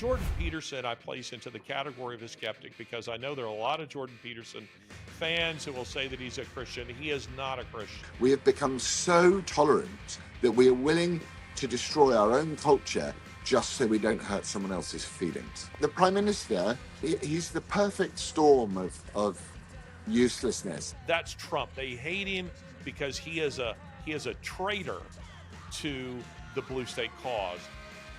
Jordan Peterson, I place into the category of a skeptic because I know there are a lot of Jordan Peterson fans who will say that he's a Christian. He is not a Christian. We have become so tolerant that we are willing to destroy our own culture just so we don't hurt someone else's feelings. The Prime Minister, he's the perfect storm of uselessness. That's Trump. They hate him because he is a traitor to the blue state cause.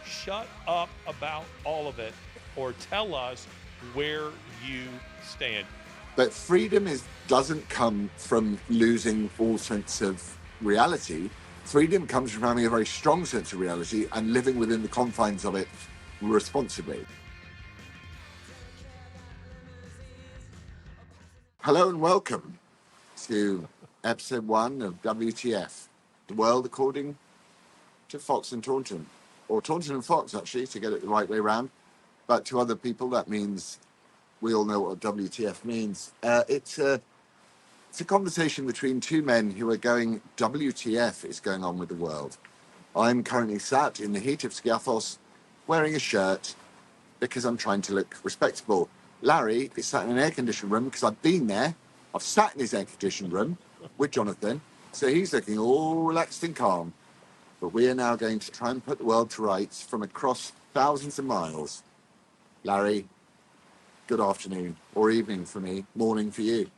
Shut up about all of it, or tell us where you stand. But freedom doesn't come from losing all sense of reality. Freedom comes from having a very strong sense of reality and living within the confines of it responsibly. Hello and welcome to episode 1 of WTF, the world according to Fox and Taunton. Or Taunton and Fox, actually, to get it the right way around. But to other people, that means we all know what WTF means. It's a conversation between two men who are going, WTF is going on with the world. I'm currently sat in the heat of Skiathos wearing a shirt because I'm trying to look respectable. Larry is sat in an air-conditioned room because I've been there. I've sat in his air-conditioned room with Jonathan, so he's looking all relaxed and calm. But we are now going to try and put the world to rights from across thousands of miles. Larry, good afternoon, or evening for me, morning for you.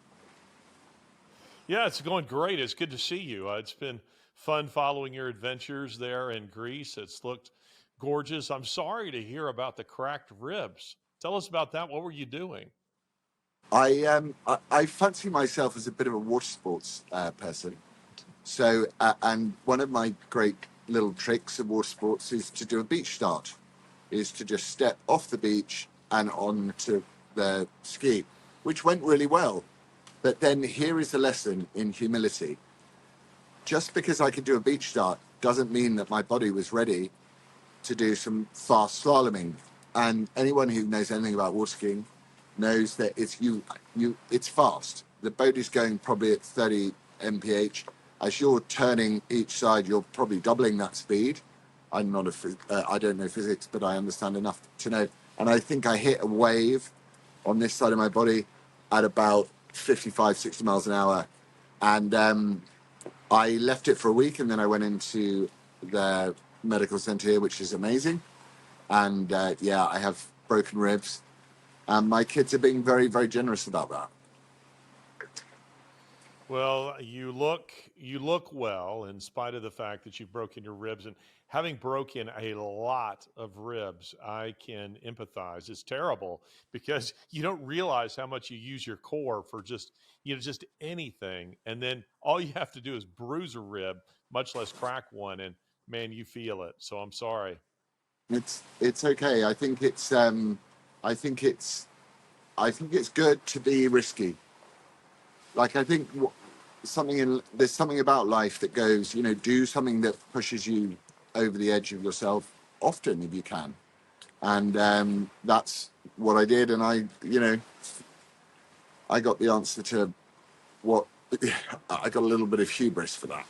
Yeah, it's going great. It's good to see you. It's been fun following your adventures there in Greece. It's looked gorgeous. I'm sorry to hear about the cracked ribs. Tell us about that. What were you doing? I fancy myself as a bit of a water sports person. So, and one of my great little tricks of water sports is to do a beach start, is to just step off the beach and onto the ski, which went really well. But then here is the lesson in humility. Just because I could do a beach start doesn't mean that my body was ready to do some fast slaloming. And anyone who knows anything about water skiing knows that it's fast. The boat is going probably at 30 mph. As you're turning each side, you're probably doubling that speed. I don't know physics, but I understand enough to know. And I think I hit a wave on this side of my body at about 55, 60 miles an hour. And I left it for a week, and then I went into the medical center here, which is amazing. And I have broken ribs. And my kids are being very, very generous about that. Well, you look well in spite of the fact that you've broken your ribs, and having broken a lot of ribs, I can empathize. It's terrible because you don't realize how much you use your core for just anything, and then all you have to do is bruise a rib, much less crack one, and man, you feel it. So I'm sorry. It's okay. I think it's good to be risky. Like, I think there's something about life that goes, do something that pushes you over the edge of yourself often if you can. And that's what I did. And I got the answer to I got a little bit of hubris for that.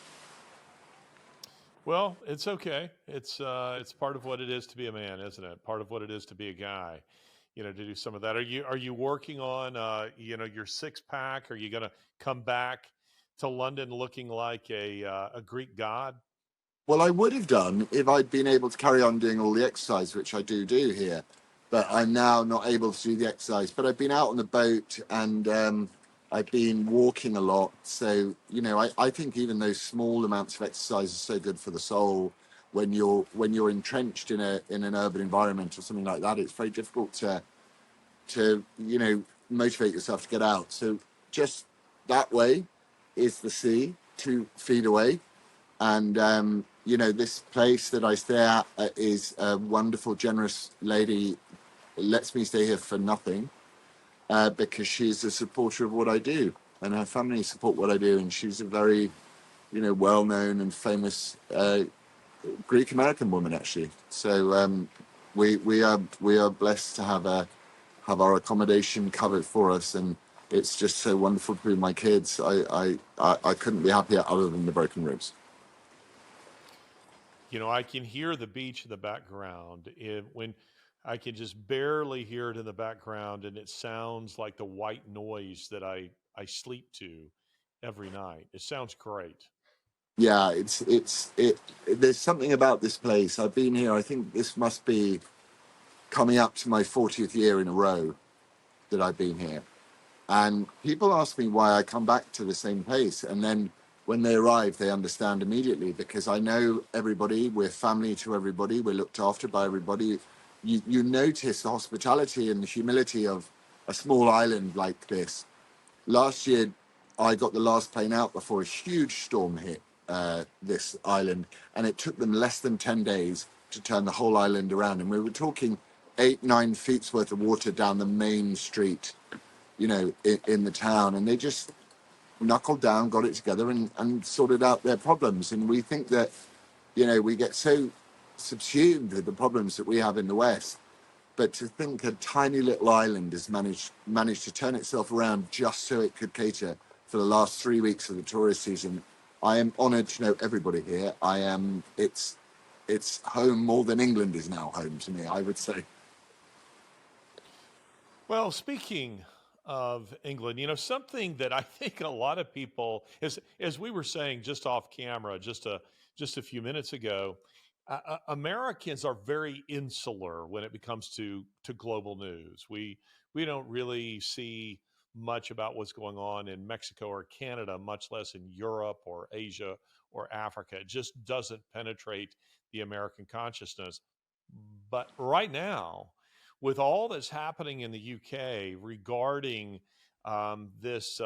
Well, it's okay. It's part of what it is to be a man, isn't it? Part of what it is to be a guy. To do some of that. Are you working on your six pack? Are you going to come back to London looking like a Greek god? Well, I would have done if I'd been able to carry on doing all the exercise, which I do here. But I'm now not able to do the exercise. But I've been out on the boat and I've been walking a lot. So, I think even those small amounts of exercise are so good for the soul. When you're entrenched in an urban environment or something like that, it's very difficult to motivate yourself to get out. So just that way is the sea 2 feet away, and this place that I stay at is a wonderful, generous lady. Lets me stay here for nothing because she's a supporter of what I do, and her family support what I do, and she's a very well-known and famous Greek American woman, actually. So we are blessed to have our accommodation covered for us, and it's just so wonderful to be with my kids. I couldn't be happier other than the broken ribs. I can hear the beach in the background. When I can just barely hear it in the background, and it sounds like the white noise that I sleep to every night. It sounds great. Yeah, it. There's something about this place. I've been here. I think this must be coming up to my 40th year in a row that I've been here. And people ask me why I come back to the same place. And then when they arrive, they understand immediately because I know everybody. We're family to everybody. We're looked after by everybody. You notice the hospitality and the humility of a small island like this. Last year, I got the last plane out before a huge storm hit this island, and it took them less than 10 days to turn the whole island around. And we were talking 8, 9 feet's worth of water down the main street, in the town. And they just knuckled down, got it together, and sorted out their problems. And we think that, we get so subsumed with the problems that we have in the West, but to think a tiny little island has managed to turn itself around just so it could cater for the last 3 weeks of the tourist season. I am honoured to know everybody here. I am. It's home more than England is now home to me, I would say. Well, speaking of England, something that I think a lot of people, as we were saying just off camera, just a few minutes ago, Americans are very insular when it comes to global news. We don't really see much about what's going on in Mexico or Canada, much less in Europe or Asia or Africa. It just doesn't penetrate the American consciousness. But right now, with all that's happening in the UK regarding this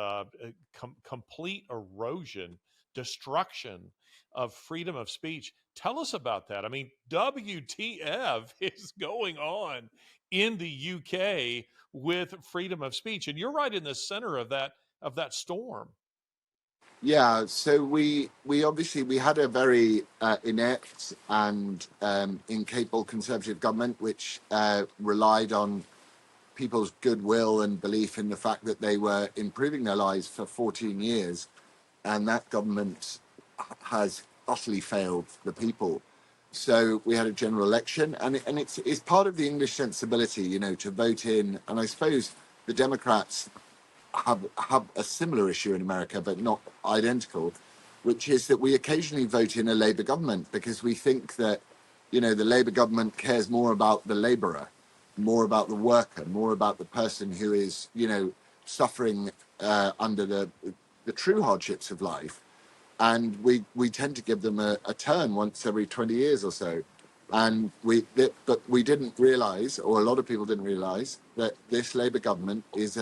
complete erosion, destruction of freedom of speech, tell us about that. I mean, WTF is going on in the UK with freedom of speech, and you're right in the center of that storm. Yeah, so we obviously we had a very inept and incapable Conservative government, which relied on people's goodwill and belief in the fact that they were improving their lives for 14 years, and that government has utterly failed the people. So we had a general election, and it's part of the English sensibility, to vote in. And I suppose the Democrats have a similar issue in America, but not identical, which is that we occasionally vote in a Labour government because we think that, the Labour government cares more about the labourer, more about the worker, more about the person who is, suffering under the true hardships of life. And we tend to give them a turn once every 20 years or so. And but we didn't realise, or a lot of people didn't realise, that this Labour government is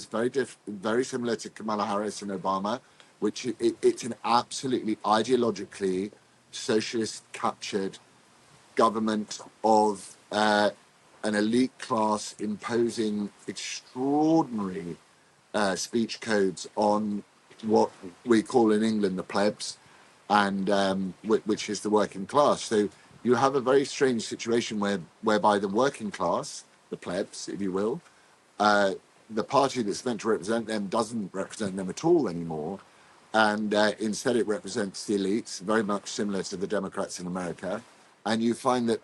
very similar to Kamala Harris and Obama, which it's an absolutely ideologically socialist captured government of an elite class imposing extraordinary speech codes on what we call in England the plebs, and which is the working class. So you have a very strange situation whereby the working class, the plebs, if you will, uh, the party that's meant to represent them doesn't represent them at all anymore, and instead it represents the elites, very much similar to the Democrats in America. And you find that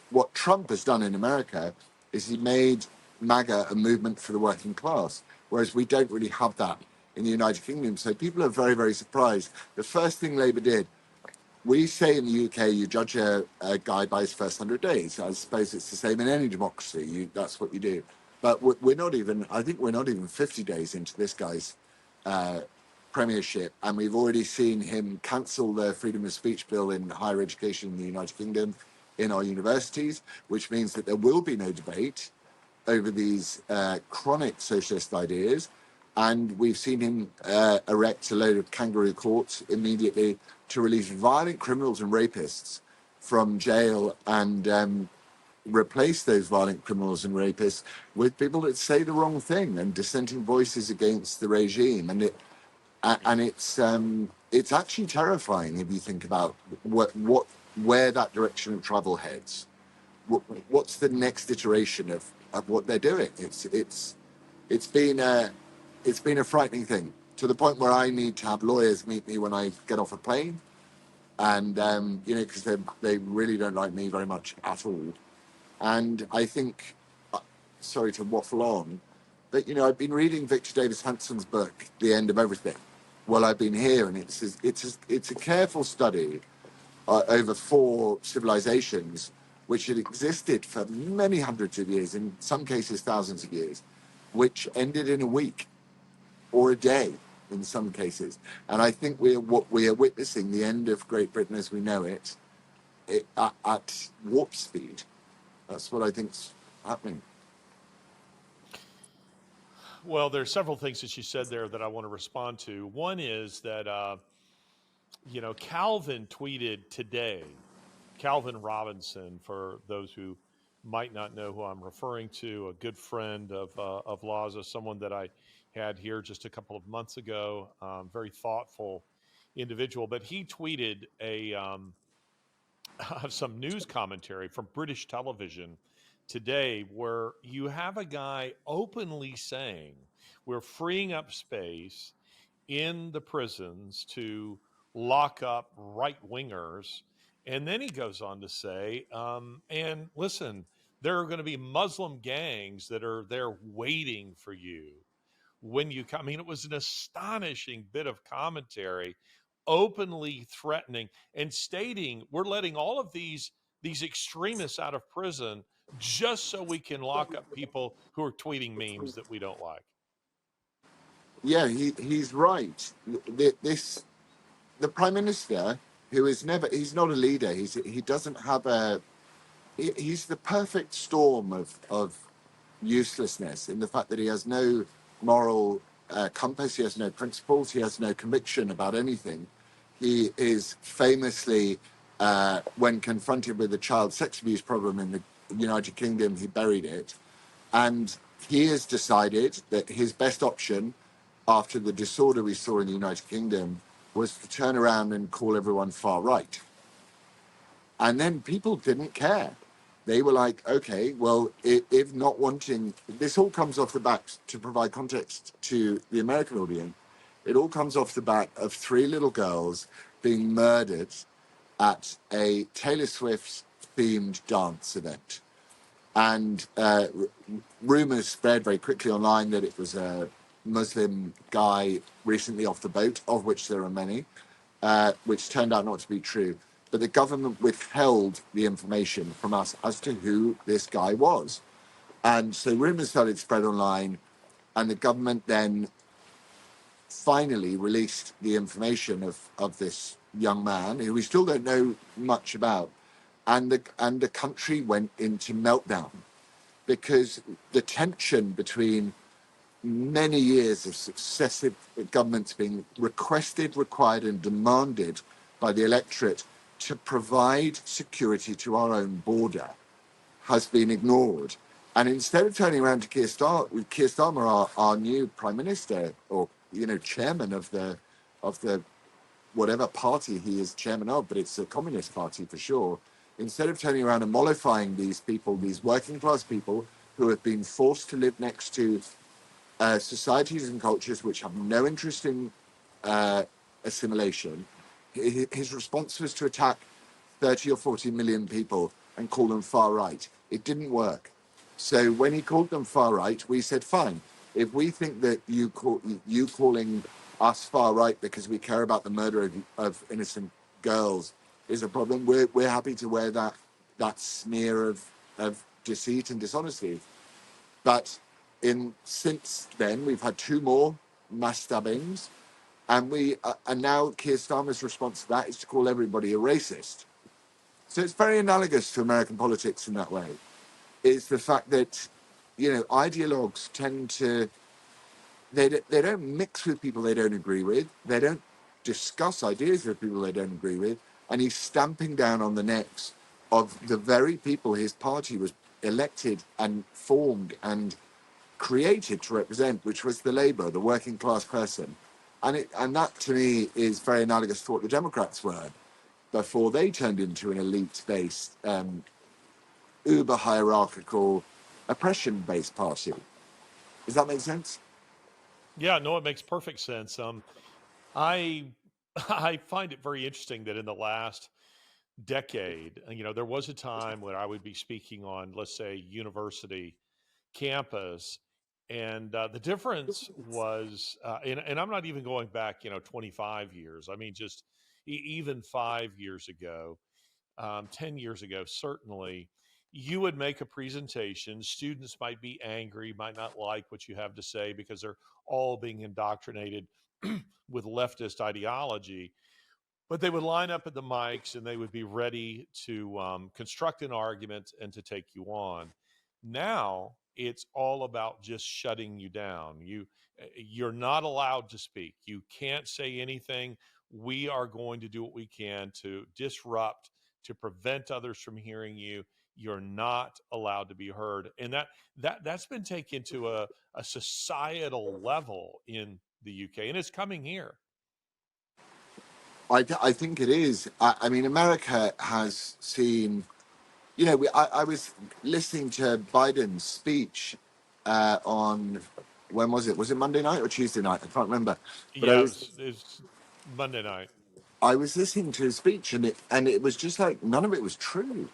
what Trump has done in America is he made MAGA a movement for the working class, whereas we don't really have that in the United Kingdom. So people are very, very surprised. The first thing Labour did, we say in the UK, you judge a guy by his first 100 days. I suppose it's the same in any democracy. That's what you do. But we're not even, I think we're not even 50 days into this guy's uh, premiership, and we've already seen him cancel the freedom of speech bill in higher education in the United Kingdom, in our universities, which means that there will be no debate over these chronic socialist ideas. And we've seen him erect a load of kangaroo courts immediately to release violent criminals and rapists from jail, and replace those violent criminals and rapists with people that say the wrong thing and dissenting voices against the regime. And it's actually terrifying if you think about where that direction of travel heads. What's the next iteration of what they're doing? It's been a frightening thing, to the point where I need to have lawyers meet me when I get off a plane. and because they really don't like me very much at all. And I think, sorry to waffle on, but I've been reading Victor Davis Hanson's book, The End of Everything, while I've been here, and it's a careful study over four civilizations which had existed for many hundreds of years, in some cases thousands of years, which ended in a week or a day in some cases. And I think we are witnessing the end of Great Britain as we know it at warp speed. That's what I think's happening. Well, there's several things that you said there that I want to respond to. One is that Calvin tweeted today. Calvin Robinson, for those who might not know who I'm referring to, a good friend of Laza, someone that I had here just a couple of months ago, very thoughtful individual. But he tweeted some news commentary from British television today where you have a guy openly saying we're freeing up space in the prisons to lock up right wingers. And then he goes on to say, and listen, there are going to be Muslim gangs that are there waiting for you when you come. I mean, it was an astonishing bit of commentary, openly threatening and stating we're letting all of these extremists out of prison just so we can lock up people who are tweeting memes that we don't like. Yeah, he's right. The prime minister, who is never, he's not a leader. He doesn't have he's the perfect storm of uselessness in the fact that he has no moral compass, he has no principles, he has no conviction about anything. He is famously, when confronted with the child sex abuse problem in the United Kingdom, he buried it. And he has decided that his best option after the disorder we saw in the United Kingdom was to turn around and call everyone far right. And then people didn't care. They were like, okay, well, if not wanting, this all comes off the back, to provide context to the American audience, it all comes off the back of three little girls being murdered at a Taylor Swift themed dance event. And rumors spread very quickly online that it was a Muslim guy recently off the boat, of which there are many, which turned out not to be true. But the government withheld the information from us as to who this guy was. And so rumors started to spread online, and the government then finally released the information of this young man, who we still don't know much about. And the country went into meltdown because the tension between many years of successive governments being requested, required, and demanded by the electorate to provide security to our own border has been ignored. And instead of turning around to Keir Starmer, our new prime minister, or chairman of the whatever party he is chairman of, but it's a communist party for sure. Instead of turning around and mollifying these people, these working class people who have been forced to live next to societies and cultures which have no interest in assimilation, his response was to attack 30 or 40 million people and call them far right. It didn't work. So when he called them far right, we said, fine. If we think that you calling us far right because we care about the murder of innocent girls is a problem, we're happy to wear that smear of deceit and dishonesty. But since then, we've had two more mass stabbings, and now Keir Starmer's response to that is to call everybody a racist. So it's very analogous to American politics in that way. Is the fact that ideologues tend to they don't mix with people they don't agree with. They don't discuss ideas with people they don't agree with, and he's stamping down on the necks of the very people his party was elected and formed and created to represent, which was the Labour, the working class person. And that to me is very analogous to what the Democrats were before they turned into an elite-based, uber hierarchical, oppression-based party. Does that make sense? Yeah, no, it makes perfect sense. I I find it very interesting that in the last decade, there was a time when I would be speaking on, let's say, university campus, and the difference was, and I'm not even going back, 25 years. I mean, just even 5 years ago, 10 years ago, certainly, you would make a presentation. Students might be angry, might not like what you have to say because they're all being indoctrinated with leftist ideology, but they would line up at the mics and they would be ready to construct an argument and to take you on. Now it's all about just shutting you down. You're not allowed to speak. You can't say anything. We are going to do what we can to disrupt, to prevent others from hearing you. You're not allowed to be heard, and that's been taken to a societal level in the UK, and it's coming here. I think it is. I mean, America has seen. I was listening to Biden's speech on when was it? Was it Monday night or Tuesday night? I can't remember. But Yeah, it was Monday night. I was listening to his speech, and it was just like none of it was true.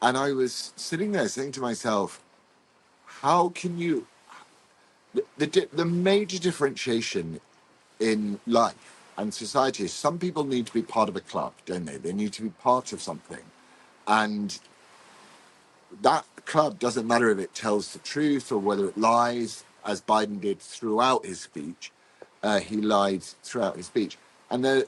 And I was sitting there saying to myself, how can you? The major differentiation in life and society is some people need to be part of a club, don't they? They need to be part of something, and that club doesn't matter if it tells the truth or whether it lies, as Biden did throughout his speech. He lied throughout his speech, and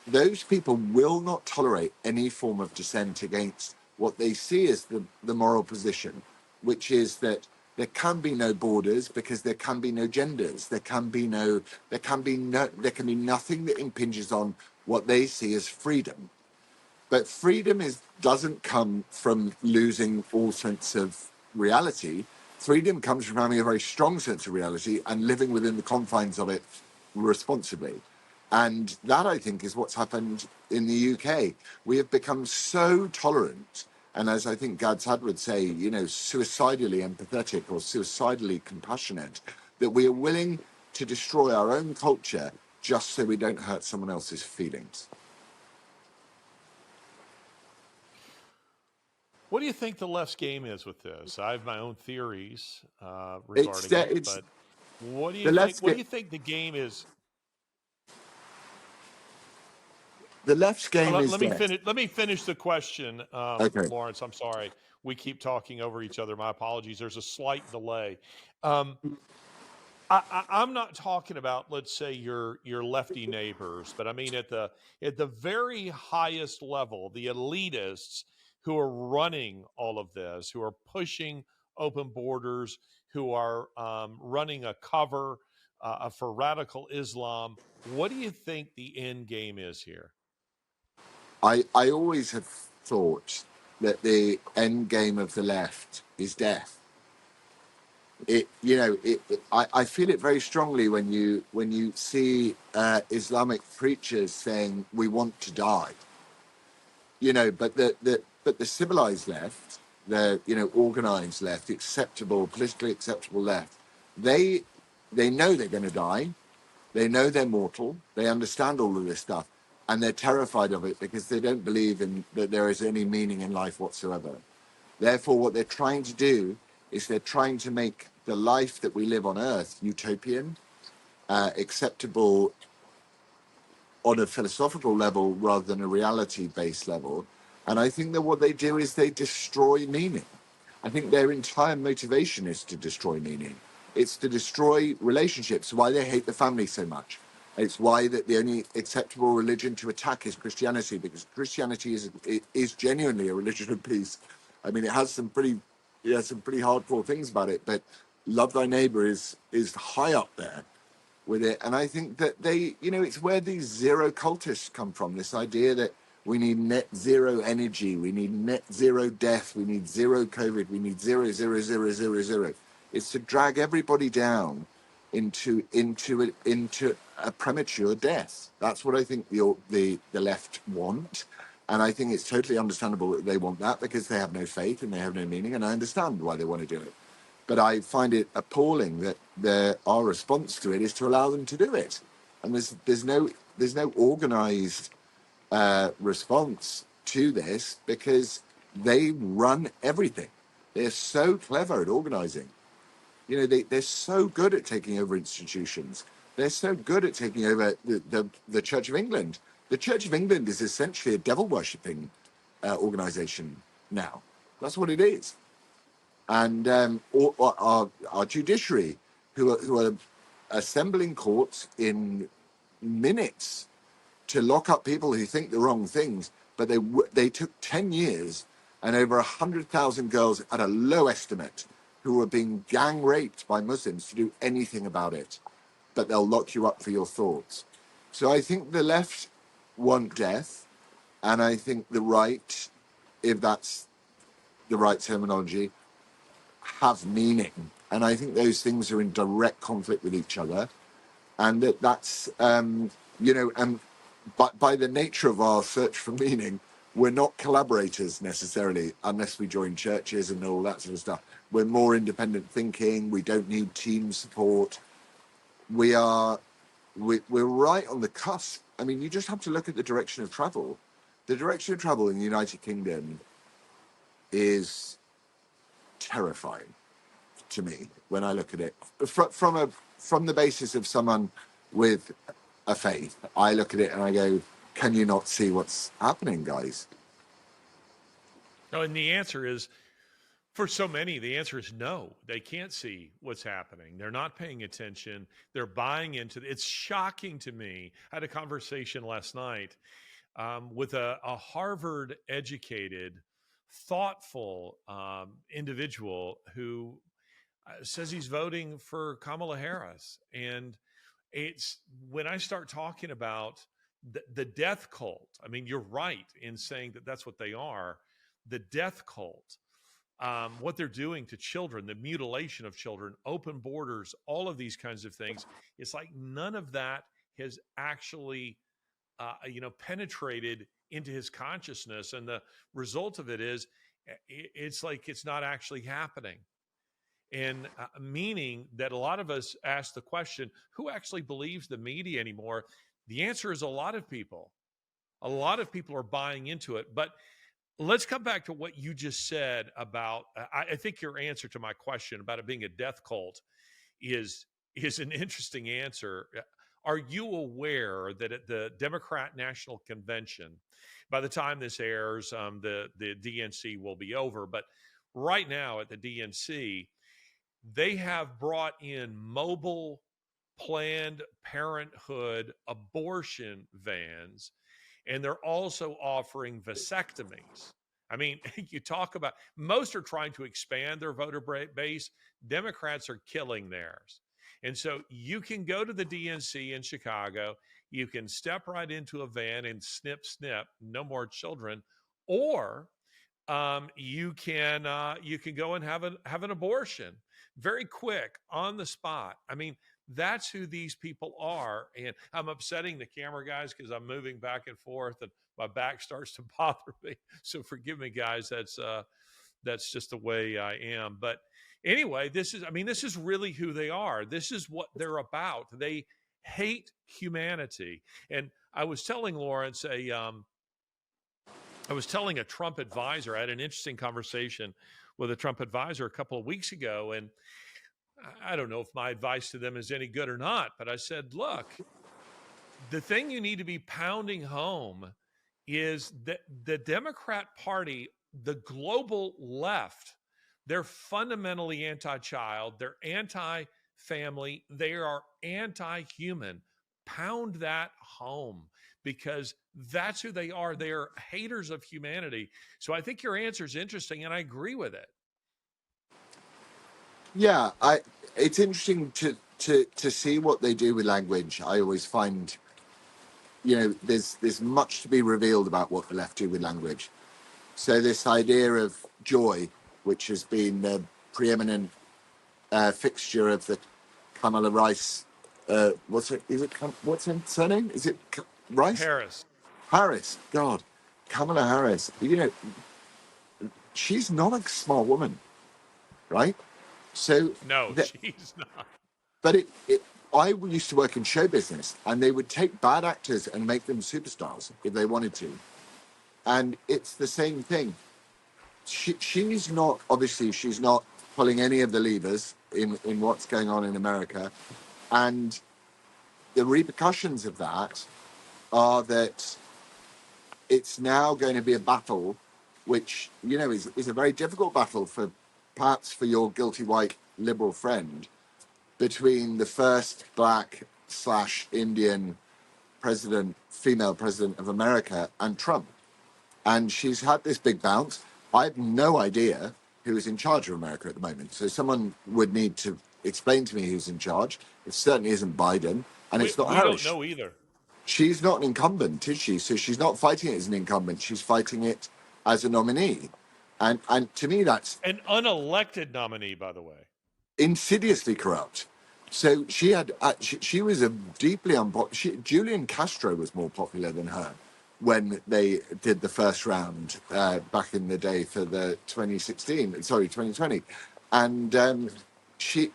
those people will not tolerate any form of dissent against what they see as the moral position, which is that there can be no borders because there can be no genders. There can be nothing that impinges on what they see as freedom. But freedom doesn't come from losing all sense of reality. Freedom comes from having a very strong sense of reality and living within the confines of it responsibly. And that, I think, is what's happened in the UK. We have become so tolerant, and as I think Gadsad would say, suicidally empathetic or suicidally compassionate, that we are willing to destroy our own culture just so we don't hurt someone else's feelings. What do you think the left's game is with this? I have my own theories It's regarding it, it's but what do you the think? left's What do ga- you think the game is? the left's game is Let me this. finish. Let me finish the question, Okay. Laurence. I'm sorry, we keep talking over each other. My apologies. There's a slight delay. Um, I'm not talking about, let's say, your lefty neighbors, but I mean at the very highest level, the elitists who are running all of this, who are pushing open borders, who are running a cover for radical Islam. What do you think the end game is here? I always have thought that the end game of the left is death. I feel it very strongly when you see Islamic preachers saying we want to die. But the civilized left, the organized left, the acceptable, politically acceptable left, they they know they're going to die. They know they're mortal. They understand all of this stuff, and they're terrified of it because they don't believe in that there is any meaning in life whatsoever. Therefore, what they're trying to do is they're trying to make the life that we live on Earth utopian, acceptable on a philosophical level rather than a reality-based level. And I think that what they do is they destroy meaning. I think their entire motivation is to destroy meaning. It's to destroy relationships. Why they hate the family so much. It's why that the only acceptable religion to attack is Christianity, because Christianity is genuinely a religion of peace. I mean, it has some pretty hardcore things about it, but love thy neighbor is high up there with it. And I think that it's where these zero cultists come from. This idea that we need net zero energy, we need net zero death, we need zero COVID, we need zero, zero, zero, zero, zero. It's to drag everybody down into a premature death. That's what I think the left want. And I think it's totally understandable that they want that because they have no faith and they have no meaning. And I understand why they want to do it. But I find it appalling that our response to it is to allow them to do it. And organized response to this because they run everything. They're so clever at organizing. They're so good at taking over institutions. They're so good at taking over the Church of England. The Church of England is essentially a devil worshipping organization now. That's what it is. And or our judiciary, who are assembling courts in minutes to lock up people who think the wrong things, but they took 10 years and over 100,000 girls at a low estimate who were being gang raped by Muslims to do anything about it, but they'll lock you up for your thoughts. So I think the left want death, and I think the right, if that's the right terminology, have meaning. And I think those things are in direct conflict with each other. And that's, but by the nature of our search for meaning, we're not collaborators necessarily, unless we join churches and all that sort of stuff. We're more independent thinking. We don't need team support. We're right on the cusp. I mean, you just have to look at the direction of travel. The direction of travel in the United Kingdom is terrifying to me when I look at it from the basis of someone with a faith. I look at it and I go, can you not see what's happening, guys? No, and the answer is, for so many, the answer is no. They can't see what's happening. They're not paying attention. They're buying into it. It's shocking to me. I had a conversation last night with a Harvard educated, thoughtful individual who says he's voting for Kamala Harris. And it's when I start talking about the death cult, I mean, you're right in saying that that's what they are. The death cult, what they're doing to children, the mutilation of children, open borders, all of these kinds of things. It's like none of that has actually, penetrated into his consciousness. And the result of it is it's like it's not actually happening. And meaning that a lot of us ask the question, who actually believes the media anymore? The answer is a lot of people. A lot of people are buying into it. But let's come back to what you just said about, I think your answer to my question about it being a death cult is an interesting answer. Are you aware that at the Democrat National Convention, by the time this airs, the DNC will be over, but right now at the DNC, they have brought in mobile Planned Parenthood abortion vans, and they're also offering vasectomies. I mean, you talk about, most are trying to expand their voter base. Democrats are killing theirs. And so you can go to the DNC in Chicago, you can step right into a van and snip, snip, no more children, or you can go and have an abortion very quick on the spot. I mean, that's who these people are. And I'm upsetting the camera guys because I'm moving back and forth and my back starts to bother me. So forgive me, guys. That's just the way I am. But anyway, this is really who they are. This is what they're about. They hate humanity. And I was telling Laurence I was telling a Trump advisor, I had an interesting conversation with a Trump advisor a couple of weeks ago, and I don't know if my advice to them is any good or not, but I said, look, the thing you need to be pounding home is that the Democrat Party, the global left, they're fundamentally anti-child, they're anti-family, they are anti-human. Pound that home because that's who they are. They are haters of humanity. So I think your answer is interesting, and I agree with it. Yeah, it's interesting to see what they do with language. I always find, there's much to be revealed about what the left do with language. So this idea of joy, which has been the preeminent fixture of the Kamala Rice, what's her surname? Is it Rice? Harris. Harris. God, Kamala Harris. She's not a small woman, right? So No, that, she's not. but I used to work in show business, and they would take bad actors and make them superstars if they wanted to. And it's the same thing. She's not, obviously, she's not pulling any of the levers in what's going on in America. And the repercussions of that are that it's now going to be a battle, which, is a very difficult battle for perhaps for your guilty white liberal friend, between the first black slash Indian president, female president of America, and Trump. And she's had this big bounce. I have no idea who is in charge of America at the moment. So someone would need to explain to me who's in charge. It certainly isn't Biden, and it's not We don't Harris. know either. She's not an incumbent, is she? So she's not fighting it as an incumbent. She's fighting it as a nominee. And to me, that's An unelected nominee, by the way. insidiously corrupt. So she was a deeply unpopular. Julian Castro was more popular than her when they did the first round back in the day for the 2020, and she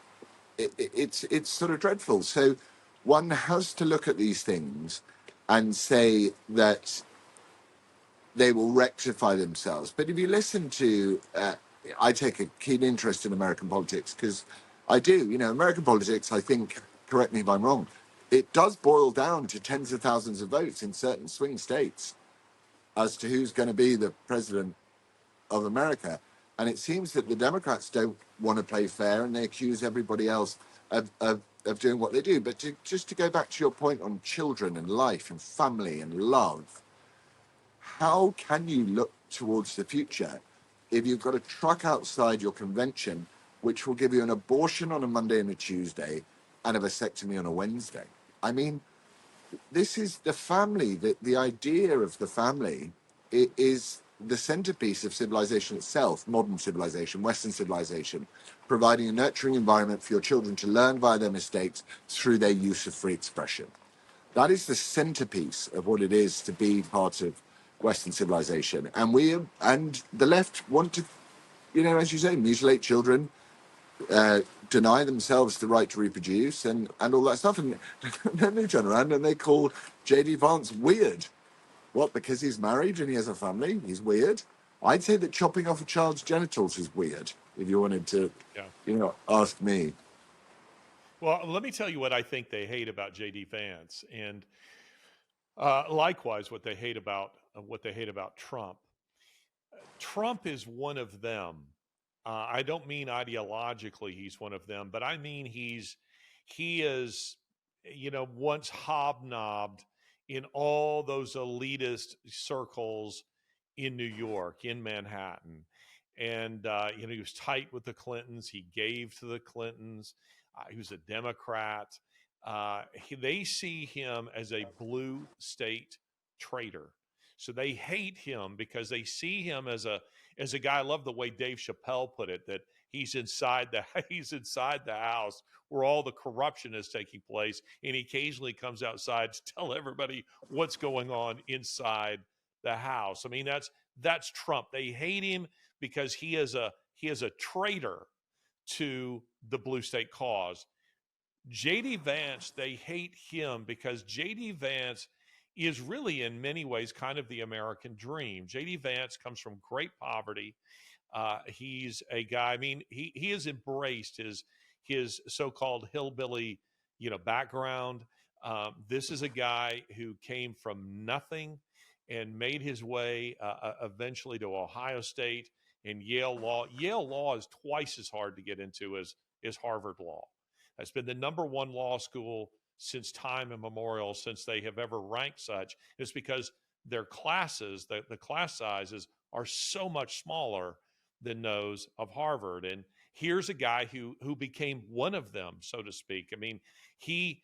it's sort of dreadful. So one has to look at these things and say that they will rectify themselves. But if you listen to, I take a keen interest in American politics because I do. American politics, I think, correct me if I'm wrong, it does boil down to tens of thousands of votes in certain swing states as to who's going to be the president of America. And it seems that the Democrats don't want to play fair, and they accuse everybody else of doing what they do. But just to go back to your point on children and life and family and love, how can you look towards the future if you've got a truck outside your convention which will give you an abortion on a Monday and a Tuesday and a vasectomy on a Wednesday? I mean, this is the family. The idea of the family is the centerpiece of civilization itself, modern civilization, Western civilization, providing a nurturing environment for your children to learn via their mistakes through their use of free expression. That is the centerpiece of what it is to be part of Western civilization. And the left want to, as you say, mutilate children, deny themselves the right to reproduce, and all that stuff. And then they turn around and they call J.D. Vance weird. What, because he's married and he has a family? He's weird? I'd say that chopping off a child's genitals is weird, if you wanted to, Yeah. ask me. Well, let me tell you what I think they hate about JD Vance, and likewise what they hate about Trump. Trump is one of them. I don't mean ideologically he's one of them, but I mean he is, once hobnobbed in all those elitist circles in New York, in Manhattan. And, he was tight with the Clintons. He gave to the Clintons. He was a Democrat. They see him as a blue state traitor. So they hate him because they see him as a guy. I love the way Dave Chappelle put it, that he's inside the he's inside the house where all the corruption is taking place, and he occasionally comes outside to tell everybody what's going on inside the house. I mean, that's Trump. They hate him because he is a traitor to the blue state cause. JD Vance, they hate him because JD Vance is really, in many ways, kind of the American dream. JD Vance comes from great poverty. He's a guy. I mean, he has embraced his so-called hillbilly, background. This is a guy who came from nothing and made his way eventually to Ohio State and Yale Law. Yale Law is twice as hard to get into as Harvard Law. It's been the number one law school since time immemorial, since they have ever ranked such. It's because their classes, the class sizes, are so much smaller than those of Harvard. And here's a guy who became one of them, so to speak. I mean, he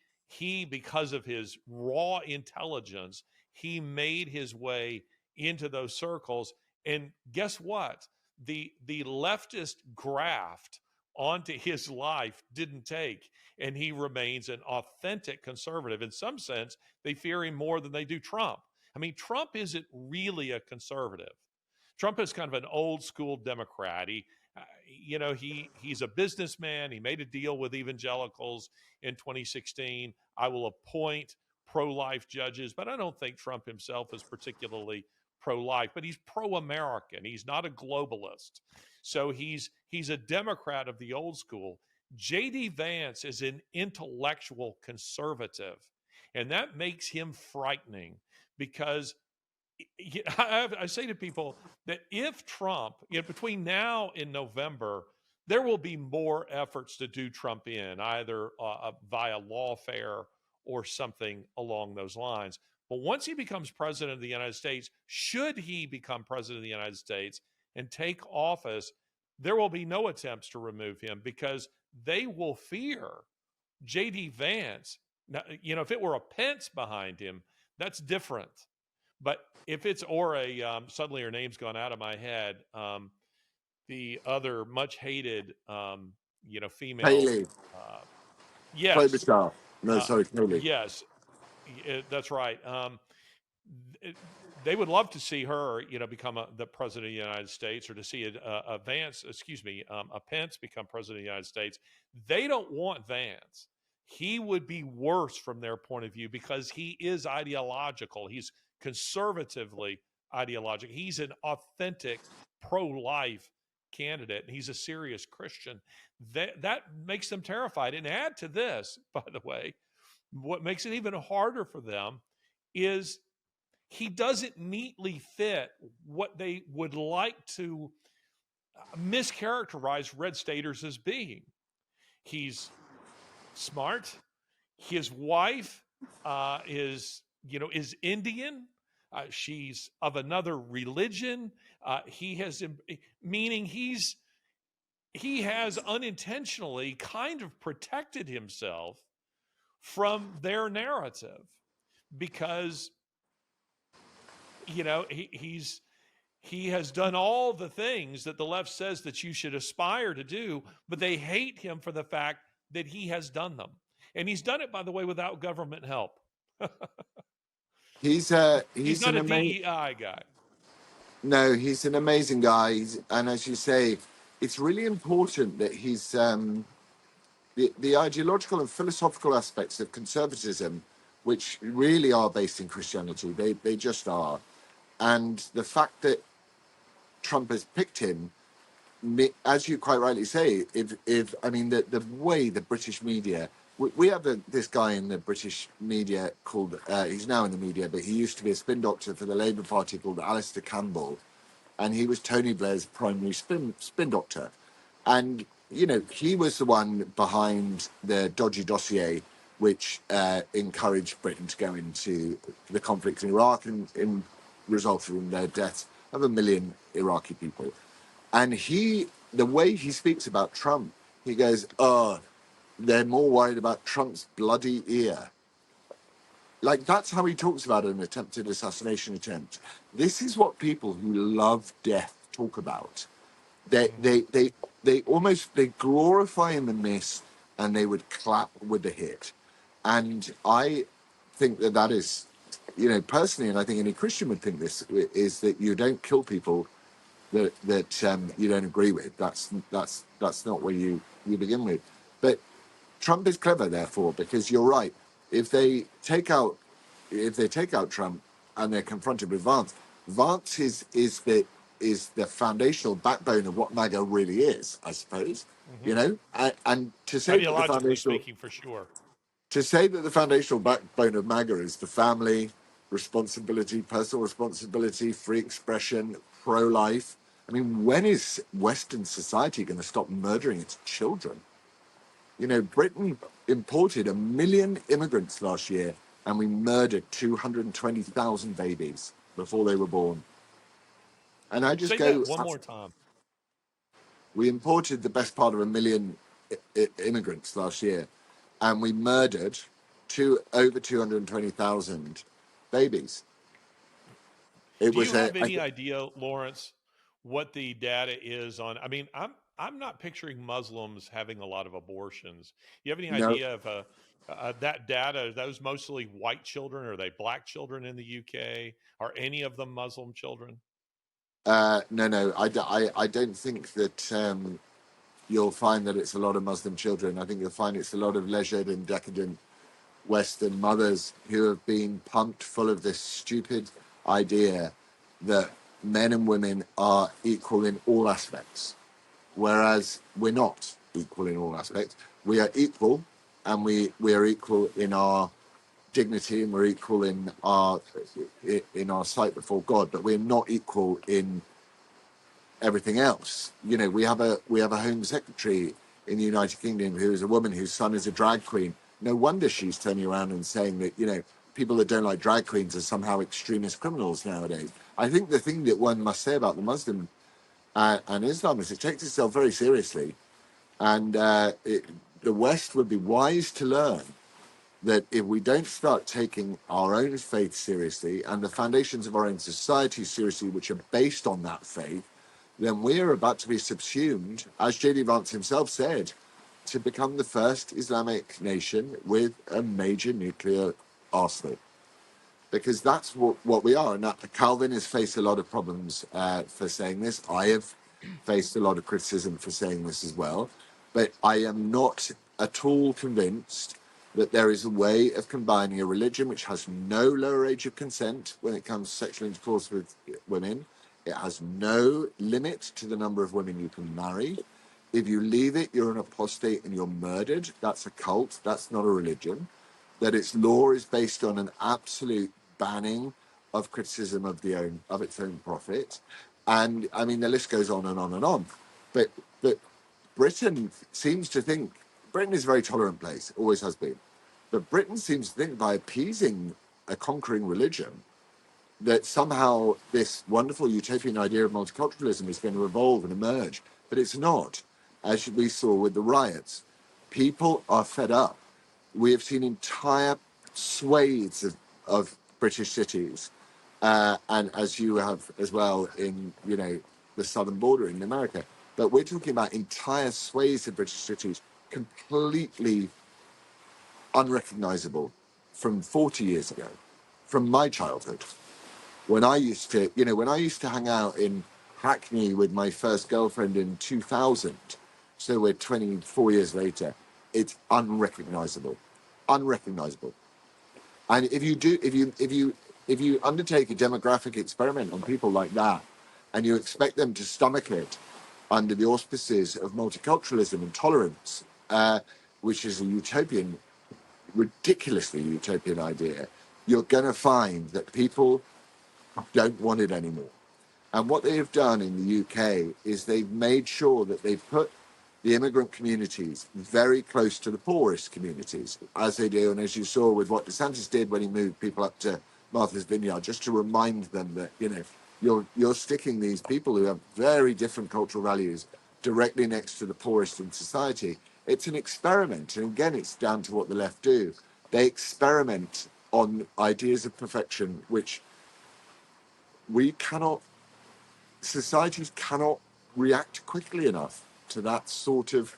because of his raw intelligence, he made his way into those circles. And guess what? The leftist graft onto his life didn't take, and he remains an authentic conservative. In some sense, they fear him more than they do Trump. I mean, Trump isn't really a conservative. Trump is kind of an old school Democrat. He's a businessman. He made a deal with evangelicals in 2016. I will appoint pro-life judges, but I don't think Trump himself is particularly pro-life. But he's pro-American. He's not a globalist. So he's a Democrat of the old school. J.D. Vance is an intellectual conservative, and that makes him frightening because I say to people that if Trump, between now and November, there will be more efforts to do Trump in, either via lawfare or something along those lines. But once he becomes president of the United States, should he become president of the United States and take office, there will be no attempts to remove him because they will fear J.D. Vance. Now, if it were a Pence behind him, that's different. But if it's suddenly her name's gone out of my head, the other much hated, female, Haley, yes, Klobuchar. No, uh, sorry, Haley. yes, that's right. They would love to see her, become the president of the United States, or to see a Vance, a Pence become president of the United States. They don't want Vance. He would be worse from their point of view because he is ideological. He's conservatively ideological. He's an authentic pro-life candidate, and he's a serious Christian. That makes them terrified. And add to this, by the way, what makes it even harder for them is he doesn't neatly fit what they would like to mischaracterize red staters as being. He's smart. His wife is Indian. She's of another religion. Meaning he has unintentionally kind of protected himself from their narrative because he has done all the things that the left says that you should aspire to do, but they hate him for the fact that he has done them. And he's done it, by the way, without government help. He's He's not an a amazing. DEI guy. No, he's an amazing guy. And as you say, it's really important that the ideological and philosophical aspects of conservatism, which really are based in Christianity. They just are. And the fact that Trump has picked him, as you quite rightly say, if I mean the way the British media, we have this guy in the British media called he's now in the media, but he used to be a spin doctor for the Labour Party called Alistair Campbell, and he was Tony Blair's primary spin doctor, and he was the one behind the dodgy dossier which encouraged Britain to go into the conflict in Iraq and resulted in the deaths of 1 million Iraqi people. And the way he speaks about Trump, he goes, "Oh, they're more worried about Trump's bloody ear." Like, that's how he talks about an attempted assassination attempt. This is what people who love death talk about. They Mm-hmm. they they they glorify in the miss, and they would clap with the hit. And I think that is, personally, and I think any Christian would think this, is that you don't kill people that you don't agree with. That's not where you begin with. But Trump is clever, therefore, because you're right. If they take out Trump and they're confronted with Vance, Vance is the foundational backbone of what MAGA really is, I suppose. Mm-hmm. And Ideologically speaking, for sure. to say that the foundational backbone of MAGA is the family, responsibility, personal responsibility, free expression, pro-life. I mean, when is Western society going to stop murdering its children? Britain imported 1 million immigrants last year, and we murdered 220,000 babies before they were born. And I just Say that go, one more time. we imported the best part of 1 million immigrants last year, and we murdered over 220,000 babies. It Do was you have any idea, Laurence, what the data is on? I mean, I'm not picturing Muslims having a lot of abortions. You have any no, idea of that data? Are those mostly white children? Are they black children in the UK? Are any of them Muslim children? No, no, I don't think that you'll find that it's a lot of Muslim children. I think you'll find it's a lot of leisured and decadent Western mothers who have been pumped full of this stupid idea that men and women are equal in all aspects, whereas we're not equal in all aspects. We are equal, and we are equal in our dignity, and we're equal in our sight before God, but we're not equal in everything else. You know, we have a Home Secretary in the United Kingdom who is a woman whose son is a drag queen. No wonder she's turning around and saying that, you know, people that don't like drag queens are somehow extremist criminals nowadays. I think the thing that one must say about the Muslim and Islam is it takes itself very seriously, and the West would be wise to learn that if we don't start taking our own faith seriously and the foundations of our own society seriously, which are based on that faith, then we're about to be subsumed, as J.D. Vance himself said, to become the first Islamic nation with a major nuclear arsenal. Because that's what we are. And Calvin has faced a lot of problems for saying this. I have faced a lot of criticism for saying this as well. But I am not at all convinced that there is a way of combining a religion which has no lower age of consent when it comes to sexual intercourse with women. It has no limit to the number of women you can marry. If you leave it, you're an apostate and you're murdered. That's a cult. That's not a religion. That its law is based on an absolute banning of criticism of its own prophet. And I mean, the list goes on and on and on. But Britain seems to think Britain is a very tolerant place, always has been. But Britain seems to think by appeasing a conquering religion that somehow this wonderful utopian idea of multiculturalism is going to evolve and emerge. But it's not, as we saw with the riots. People are fed up. We have seen entire swathes of British cities, and as you have as well in, you know, the southern border in America. But we're talking about entire swathes of British cities completely unrecognizable from 40 years ago, from my childhood. When I used to hang out in Hackney with my first girlfriend in 2000, so we're 24 years later, it's unrecognizable, unrecognizable. And if you undertake a demographic experiment on people like that, and you expect them to stomach it under the auspices of multiculturalism and tolerance, which is a utopian, ridiculously utopian idea, you're going to find that people don't want it anymore. And what they have done in the UK is they've made sure that they've put the immigrant communities very close to the poorest communities, as they do. And as you saw with what DeSantis did when he moved people up to Martha's Vineyard, just to remind them that, you know, you're sticking these people who have very different cultural values directly next to the poorest in society. It's an experiment. And again, it's down to what the left do. They experiment on ideas of perfection, which we cannot, societies cannot react quickly enough to that sort of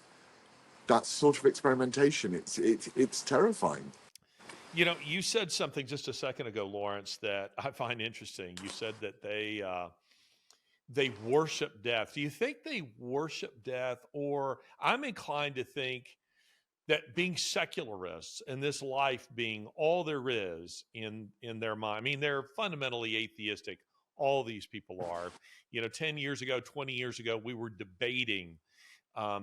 experimentation. It's terrifying. You know, you said something just a second ago, Laurence, that I find interesting. You said that they worship death. Do you think they worship death, or I'm inclined to think that being secularists and this life being all there is in their mind. I mean, they're fundamentally atheistic. All these people are. You know, 10 years ago, 20 years ago, we were debating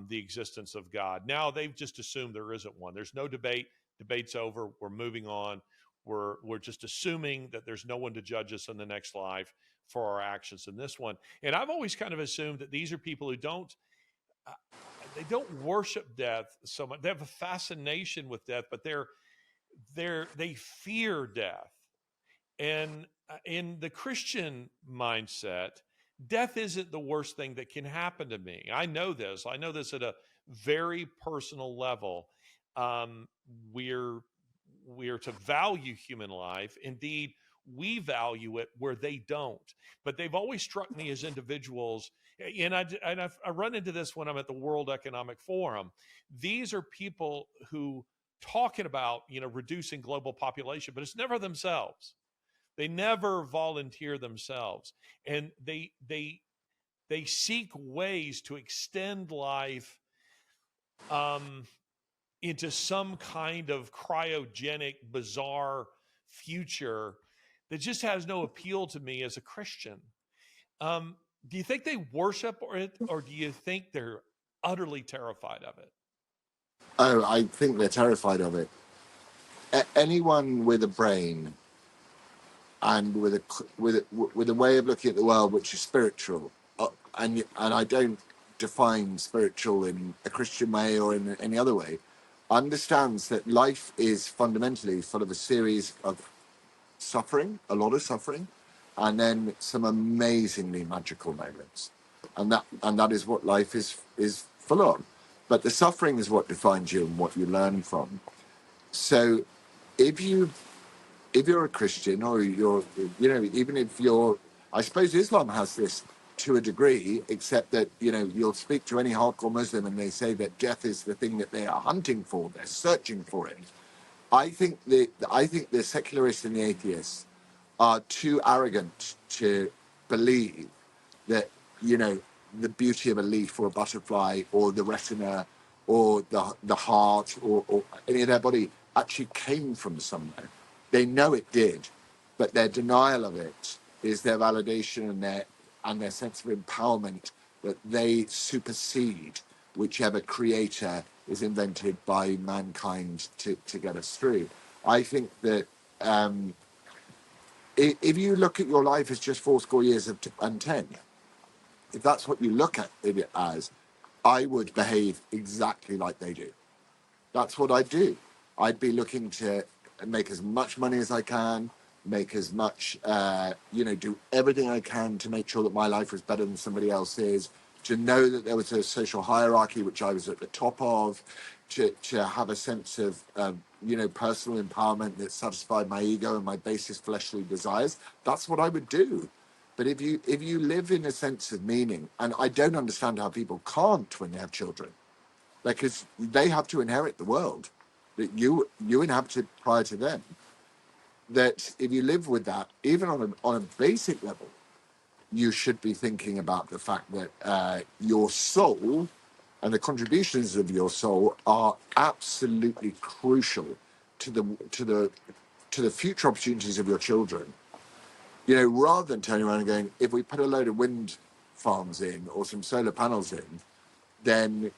the existence of God. Now they've just assumed there isn't one. There's no debate. Debate's over. We're moving on. We're just assuming that there's no one to judge us in the next life for our actions in this one. And I've always kind of assumed that these are people who uh, they don't worship death so much. They have a fascination with death, but they fear death. And in the Christian mindset, death isn't the worst thing that can happen to me. I know this. I know this at a very personal level. Um, we're we're to value human life. Indeed, we value it where they don't. But they've always struck me as individuals, I run into this when I'm at the World Economic Forum. These are people who talking about reducing global population, but it's never themselves. They never volunteer themselves, and they seek ways to extend life um, into some kind of cryogenic, bizarre future that just has no appeal to me as a Christian. Um, do you think they worship it, or do you think they're utterly terrified of it? Oh, I think they're terrified of it. Anyone with a brain and with a way of looking at the world which is spiritual, and I don't define spiritual in a Christian way or in any other way, understands that life is fundamentally full of a series of suffering, a lot of suffering, and then some amazingly magical moments, and that is what life is full of. But the suffering is what defines you and what you learn from. So, if you if you're a Christian or you're, even if you're, I suppose Islam has this to a degree, except that, you'll speak to any hardcore Muslim and they say that death is the thing that they are hunting for, they're searching for it. I think the secularists and the atheists are too arrogant to believe that, you know, the beauty of a leaf or a butterfly or the retina or the heart or any of their body actually came from somewhere. They know it did, but their denial of it is their validation and their sense of empowerment that they supersede whichever creator is invented by mankind to get us through. I think that um, if you look at your life as just 4 years and 10, if that's what you look at it as, I would behave exactly like they do. That's what I'd do. I'd be looking to make as much money as I can, make as much, do everything I can to make sure that my life was better than somebody else's, to know that there was a social hierarchy which I was at the top of, to have a sense of, personal empowerment that satisfied my ego and my basest fleshly desires. That's what I would do. But if you live in a sense of meaning, and I don't understand how people can't when they have children, because they have to inherit the world that you inhabited prior to them. That if you live with that, even on a basic level, you should be thinking about the fact that your soul and the contributions of your soul are absolutely crucial to the future opportunities of your children. Rather than turning around and going, if we put a load of wind farms in or some solar panels in, then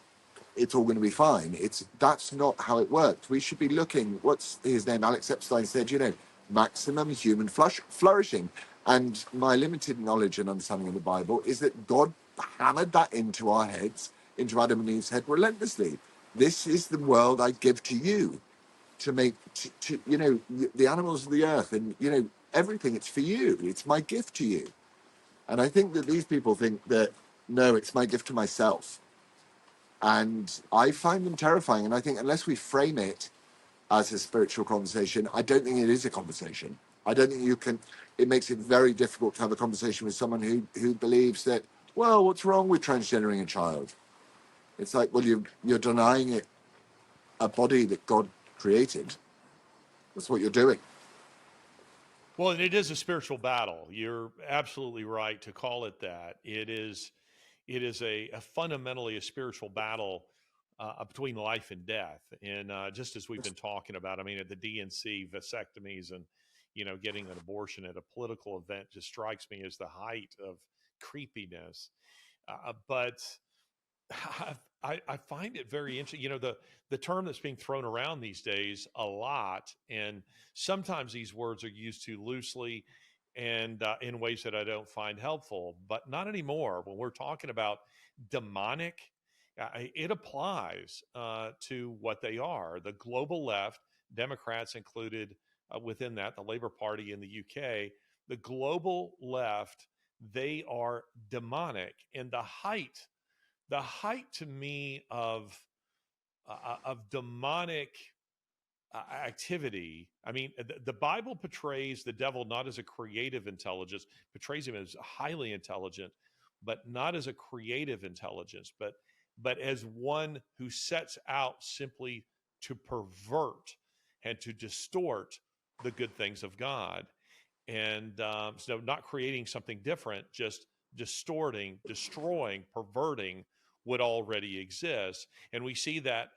it's all going to be fine. That's not how it works. We should be looking. What's his name? Alex Epstein said, maximum human flourishing. And my limited knowledge and understanding of the Bible is that God hammered that into our heads, into Adam and Eve's head relentlessly. This is the world I give to you to make, the animals of the earth and, everything. It's for you. It's my gift to you. And I think that these people think that, no, it's my gift to myself. And I find them terrifying. And I think unless we frame it as a spiritual conversation, I don't think it is a conversation. I don't think you can. It makes it very difficult to have a conversation with someone who believes that, well, what's wrong with transgendering a child? It's like, well, you're denying it a body that God created. That's what you're doing. Well, and it is a spiritual battle. You're absolutely right to call it that. It is a fundamentally a spiritual battle between life and death. And just as we've been talking about, I mean, at the DNC vasectomies and getting an abortion at a political event just strikes me as the height of creepiness. But I find it very interesting. The term that's being thrown around these days a lot, and sometimes these words are used too loosely and in ways that I don't find helpful, but not anymore. When we're talking about demonic, it applies to what they are. The global left, Democrats included within that, the Labour Party in the UK, the global left, they are demonic. And the height to me of demonic activity. I mean, the Bible portrays the devil not as a creative intelligence, portrays him as highly intelligent, but not as a creative intelligence, but as one who sets out simply to pervert and to distort the good things of God. And so not creating something different, just distorting, destroying, perverting what already exists. And we see that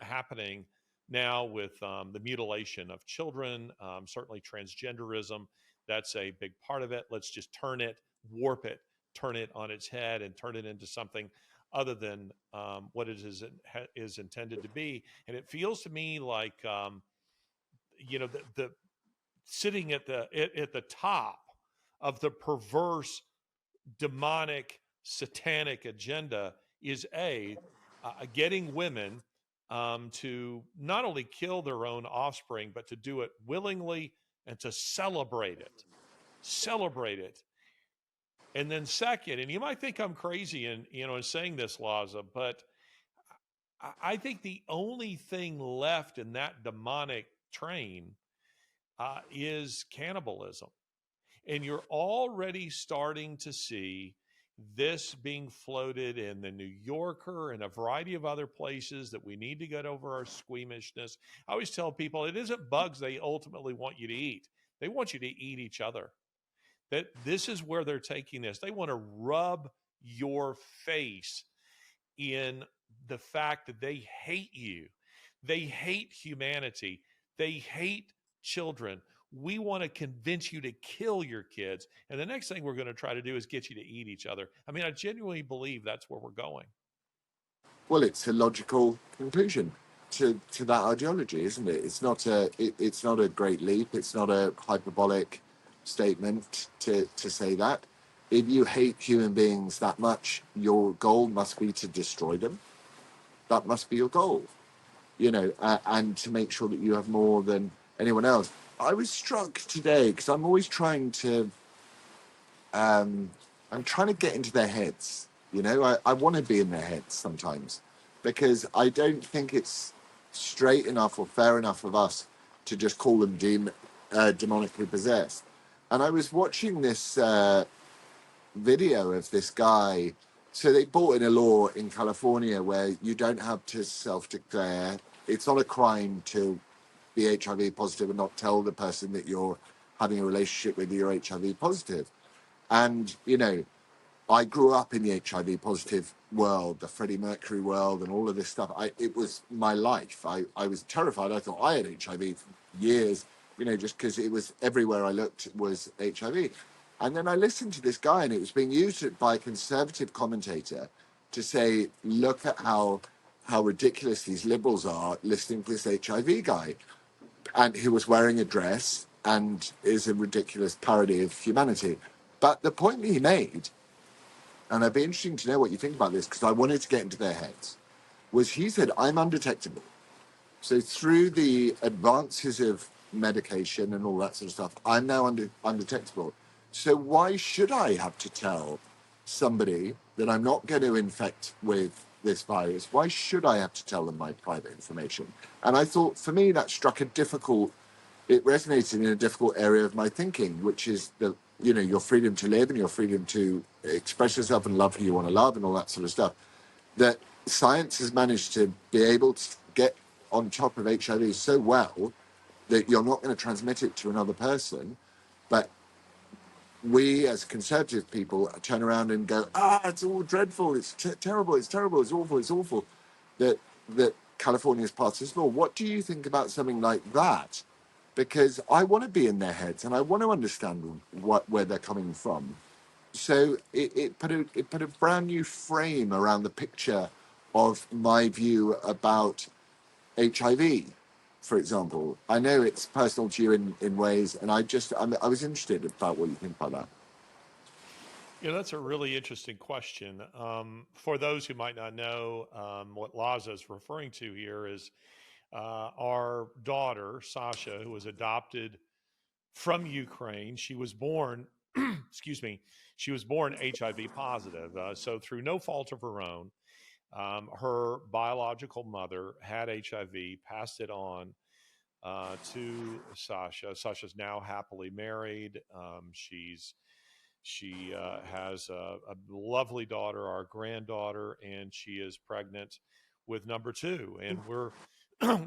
happening now with the mutilation of children, certainly transgenderism. That's a big part of it. Let's just turn it, warp it, turn it on its head, and turn it into something other than what it is intended to be. And it feels to me like the sitting at the top of the perverse, demonic, satanic agenda is getting women to not only kill their own offspring, but to do it willingly and to celebrate it. And then second, and you might think I'm crazy in saying this, Laza, but I think the only thing left in that demonic train is cannibalism. And you're already starting to see this being floated in the New Yorker and a variety of other places that we need to get over our squeamishness. I always tell people it isn't bugs they ultimately want you to eat, they want you to eat each other. That this is where they're taking this. They want to rub your face in the fact that they hate you. They hate humanity. They hate children. We want to convince you to kill your kids. And the next thing we're going to try to do is get you to eat each other. I mean, I genuinely believe that's where we're going. Well, it's a logical conclusion to that ideology, isn't it? It's not a great leap. It's not a hyperbolic statement to say that. If you hate human beings that much, your goal must be to destroy them. That must be your goal, and to make sure that you have more than anyone else. I was struck today because I'm trying to get into their heads. I want to be in their heads sometimes because I don't think it's straight enough or fair enough of us to just call them demonically possessed. And I was watching this video of this guy. So they brought in a law in California where you don't have to self-declare. It's not a crime to be HIV positive and not tell the person that you're having a relationship with you're HIV positive. And, I grew up in the HIV positive world, the Freddie Mercury world, and all of this stuff. It was my life. I was terrified. I thought I had HIV for years, just because it was everywhere I looked was HIV. And then I listened to this guy, and it was being used by a conservative commentator to say, look at how ridiculous these liberals are listening to this HIV guy, and who was wearing a dress and is a ridiculous parody of humanity. But the point that he made, and it'd be interesting to know what you think about this because I wanted to get into their heads, was he said, I'm undetectable. So through the advances of medication and all that sort of stuff, I'm now undetectable. So why should I have to tell somebody that I'm not going to infect with this virus? Why should I have to tell them my private information? And I thought, for me, that struck it resonated in a difficult area of my thinking, which is your freedom to live and your freedom to express yourself and love who you want to love and all that sort of stuff. That science has managed to be able to get on top of HIV so well that you're not going to transmit it to another person. But we as conservative people turn around and go, it's all dreadful, it's terrible, it's terrible, it's awful, it's awful that California has passed this law. What do you think about something like that? Because I want to be in their heads and I want to understand where they're coming from. So it put a brand new frame around the picture of my view about HIV, for example. I know it's personal to you in ways, and I was interested about what you think about that. That's a really interesting question. For those who might not know, what Laza is referring to here is our daughter, Sasha, who was adopted from Ukraine. She was born, excuse me, she was born HIV positive. So, through no fault of her own, her biological mother had HIV, passed it on to Sasha. Sasha's now happily married. She has a lovely daughter, our granddaughter, and she is pregnant with number two, and we're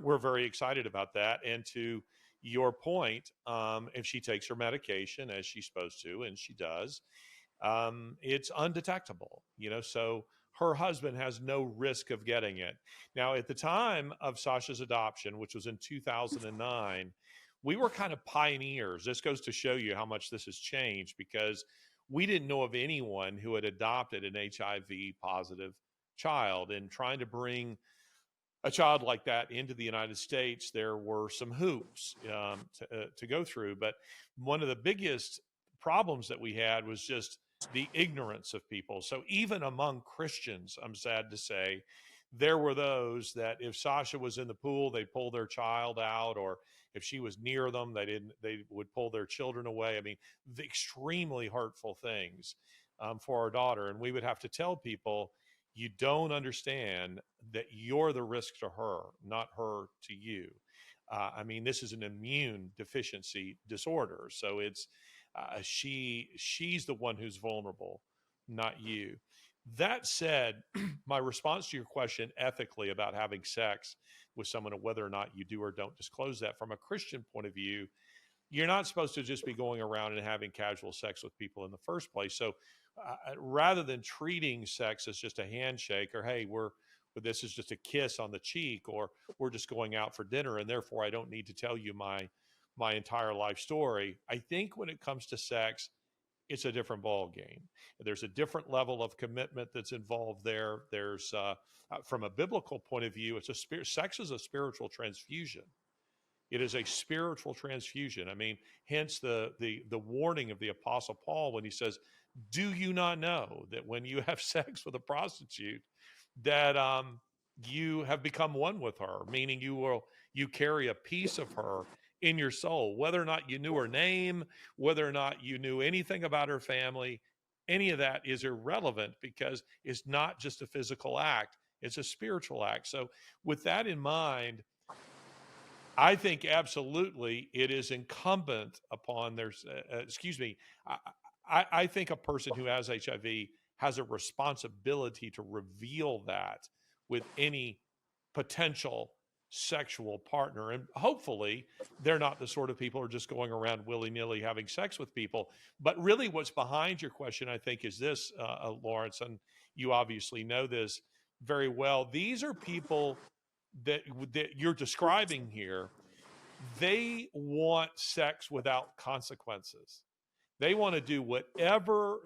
we're very excited about that. And to your point, if she takes her medication as she's supposed to, and she does, it's undetectable, so her husband has no risk of getting it. Now, at the time of Sasha's adoption, which was in 2009, we were kind of pioneers. This goes to show you how much this has changed, because we didn't know of anyone who had adopted an HIV positive child. And trying to bring a child like that into the United States, there were some hoops to go through. But one of the biggest problems that we had was just the ignorance of people. So even among Christians, I'm sad to say, there were those that if Sasha was in the pool, they'd pull their child out, or if she was near them, they would pull their children away. I mean, the extremely hurtful things for our daughter. And we would have to tell people, you don't understand that you're the risk to her, not her to you. I mean, this is an immune deficiency disorder, so it's she's the one who's vulnerable, not you. That said, my response to your question ethically about having sex with someone, and whether or not you do or don't disclose that, from a Christian point of view, you're not supposed to just be going around and having casual sex with people in the first place. So rather than treating sex as just a handshake, or hey, this is just a kiss on the cheek, or we're just going out for dinner and therefore I don't need to tell you my entire life story, I think when it comes to sex, it's a different ball game. There's a different level of commitment that's involved there. There's from a biblical point of view, sex is a spiritual transfusion. It is a spiritual transfusion. I mean, hence the warning of the Apostle Paul when he says, "Do you not know that when you have sex with a prostitute, that you have become one with her?" Meaning you carry a piece of her in your soul, whether or not you knew her name, whether or not you knew anything about her family. Any of that is irrelevant, because it's not just a physical act; it's a spiritual act. So, with that in mind, I think absolutely it is incumbent upon excuse me, I think a person who has HIV has a responsibility to reveal that with any potential sexual partner. And hopefully they're not the sort of people who are just going around willy-nilly having sex with people. But really what's behind your question, I think, is this, Laurence, and you obviously know this very well. These are people that you're describing here. They want sex without consequences. They want to do whatever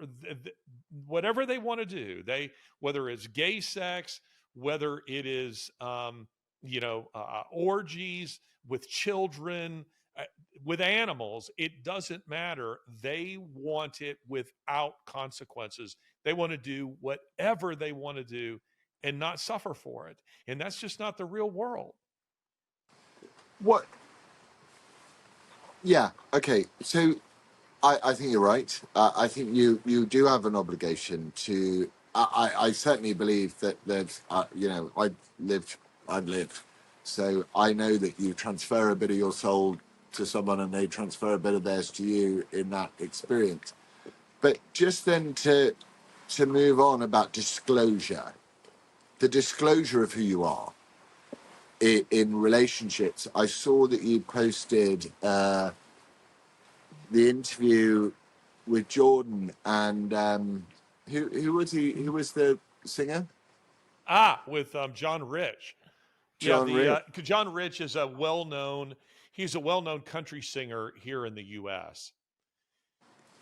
they want to do. Whether it's gay sex, whether it is orgies with children, uh, with animals, it doesn't matter. They want it without consequences. They want to do whatever they want to do and not suffer for it. And that's just not the real world. What? Yeah. Okay. So I think you're right. I think you do have an obligation to. I certainly believe that I've lived, so I know that you transfer a bit of your soul to someone, and they transfer a bit of theirs to you in that experience. But just then to move on about disclosure, the disclosure of who you are in relationships. I saw that you posted the interview with Jordan and who was he? Who was the singer? With John Rich. Yeah, John Rich. John Rich is he's a well-known country singer here in the U.S.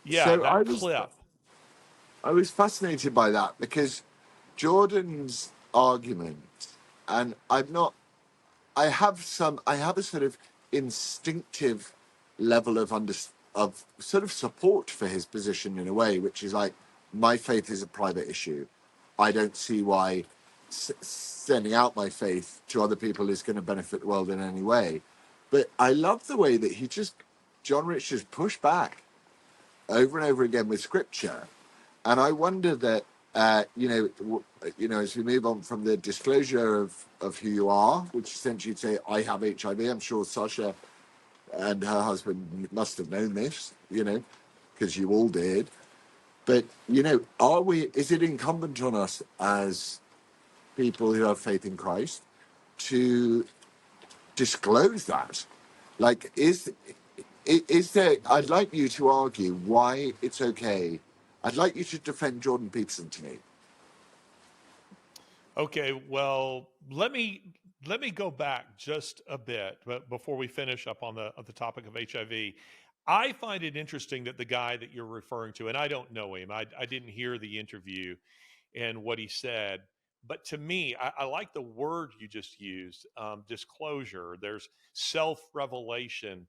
Yeah, So that clip. I was fascinated by that because Jordan's argument, and I have a sort of instinctive level of sort of support for his position in a way, which is like, my faith is a private issue. I don't see why sending out my faith to other people is going to benefit the world in any way. But I love the way that John Rich just pushed back over and over again with scripture. And I wonder that, as we move on from the disclosure of who you are, which essentially say, I have HIV. I'm sure Sasha and her husband must have known this, because you all did. But, is it incumbent on us as people who have faith in Christ to disclose that Like, is there? I'd like you to argue why it's okay. I'd like you to defend Jordan Peterson to me. Okay, well, let me go back just a bit, but before we finish up on the topic of HIV. I find it interesting that the guy that you're referring to, and I don't know him, I didn't hear the interview and what he said, but to me, I like the word you just used, disclosure. There's self revelation.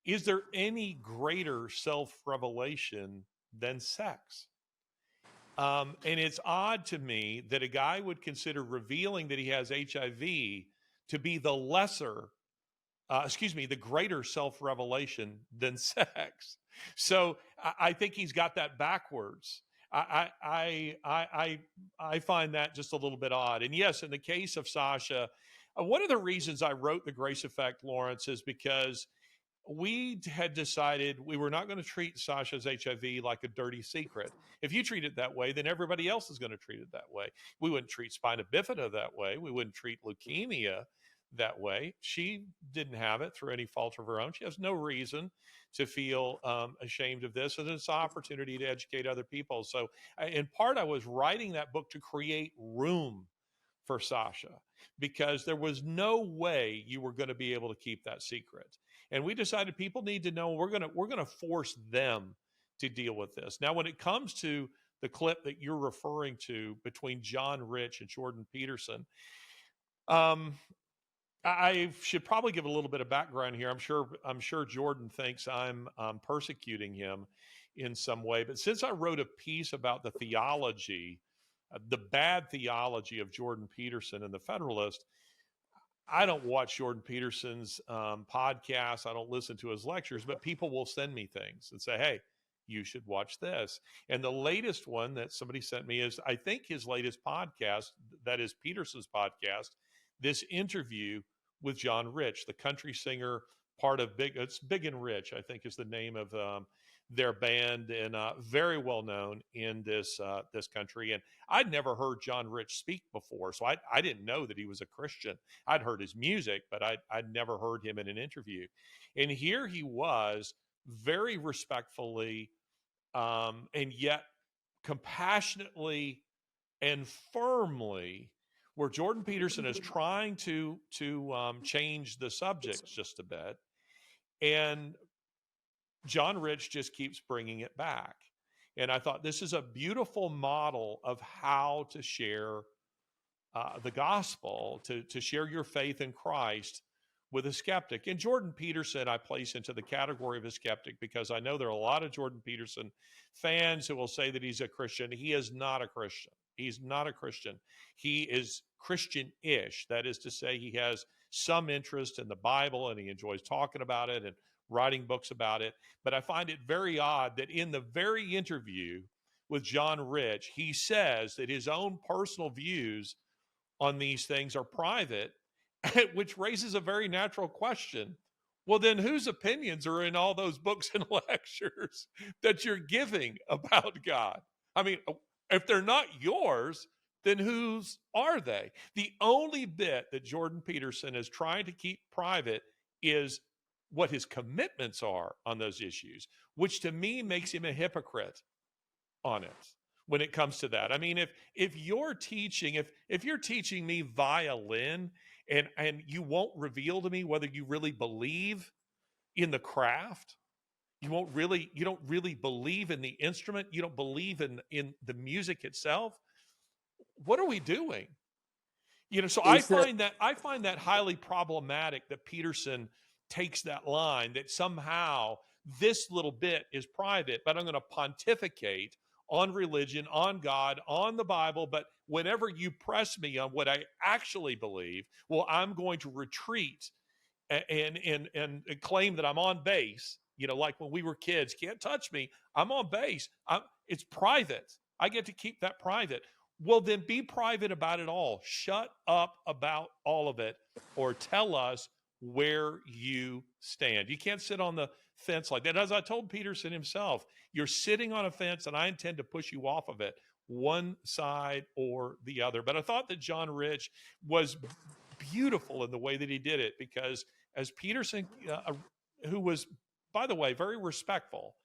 Is there any greater self revelation than sex? And it's odd to me that a guy would consider revealing that he has HIV to be the the greater self revelation than sex. So I think he's got that backwards. I find that just a little bit odd. And yes, in the case of Sasha, one of the reasons I wrote The Grace Effect, Laurence, is because we had decided we were not going to treat Sasha's HIV like a dirty secret. If you treat it that way, then everybody else is going to treat it that way. We wouldn't treat spina bifida that way. We wouldn't treat leukemia that way. She didn't have it through any fault of her own. She has no reason to feel ashamed of this. And it's an opportunity to educate other people. So, in part, I was writing that book to create room for Sasha because there was no way you were going to be able to keep that secret. And we decided people need to know we're going to force them to deal with this. Now, when it comes to the clip that you're referring to between John Rich and Jordan Peterson, um, I should probably give a little bit of background here. I'm sure Jordan thinks I'm persecuting him in some way, but since I wrote a piece about the theology, the bad theology of Jordan Peterson in the Federalist, I don't watch Jordan Peterson's podcast. I don't listen to his lectures, but people will send me things and say, "Hey, you should watch this." And the latest one that somebody sent me is, I think, his latest podcast. That is Peterson's podcast. This interview with John Rich, the country singer, part of It's Big and Rich, I think, is the name of their band, and very well known in this country. And I'd never heard John Rich speak before, so I didn't know that he was a Christian. I'd heard his music, but I'd never heard him in an interview. And here he was, very respectfully, and yet compassionately and firmly, where Jordan Peterson is trying to change the subjects just a bit, and John Rich just keeps bringing it back. And I thought this is a beautiful model of how to share the gospel, to share your faith in Christ with a skeptic. And Jordan Peterson, I place into the category of a skeptic because I know there are a lot of Jordan Peterson fans who will say that he's a Christian. He is not a Christian. He's not a Christian. He is Christian ish. That is to say, he has some interest in the Bible and he enjoys talking about it and writing books about it. But I find it very odd that in the very interview with John Rich, he says that his own personal views on these things are private, which raises a very natural question. Well, then whose opinions are in all those books and lectures that you're giving about God? I mean, if they're not yours, then whose are they? The only bit that Jordan Peterson is trying to keep private is what his commitments are on those issues, which to me makes him a hypocrite on it when it comes to that. I mean, if you're teaching, if you're teaching me violin and you won't reveal to me whether you really believe in the craft, you don't really believe in the instrument, you don't believe in the music itself, what are we doing? So Is there? I find that highly problematic that Peterson takes that line that somehow this little bit is private, but I'm going to pontificate on religion, on God, on the Bible. But whenever you press me on what I actually believe, well, I'm going to retreat and claim that I'm on base. Like when we were kids, can't touch me. I'm on base. It's private. I get to keep that private. Well, then be private about it all. Shut up about all of it, or tell us where you stand. You can't sit on the fence like that. As I told Peterson himself, you're sitting on a fence, and I intend to push you off of it, one side or the other. But I thought that John Rich was beautiful in the way that he did it, because as Peterson, who was, by the way, very respectful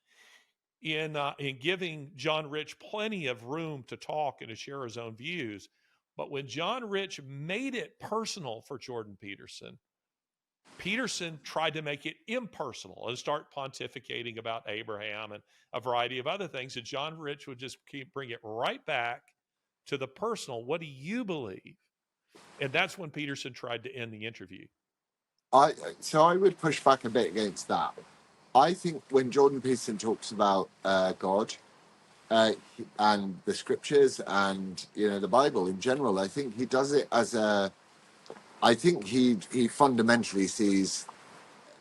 in giving John Rich plenty of room to talk and to share his own views. But when John Rich made it personal for Jordan Peterson, Peterson tried to make it impersonal and start pontificating about Abraham and a variety of other things. And John Rich would just bring it right back to the personal. What do you believe? And that's when Peterson tried to end the interview. I would push back a bit against that. I think when Jordan Peterson talks about God and the scriptures and the Bible in general, I think he does it as a. I think he fundamentally sees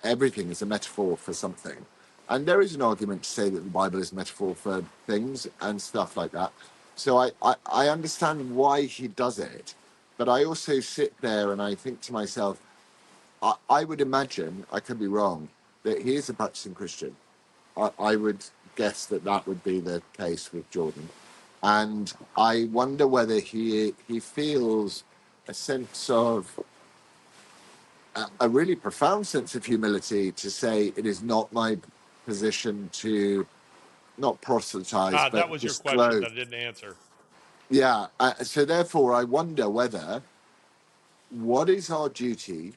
everything as a metaphor for something, and there is an argument to say that the Bible is a metaphor for things and stuff like that. So I understand why he does it, but I also sit there and I think to myself, I would imagine, I could be wrong, that he is a practicing Christian. I would guess that that would be the case with Jordan. And I wonder whether he feels a sense of, a really profound sense of humility to say it is not my position to not proselytize, That but was your question that disclose. I didn't answer. Yeah. So therefore, I wonder whether what is our duty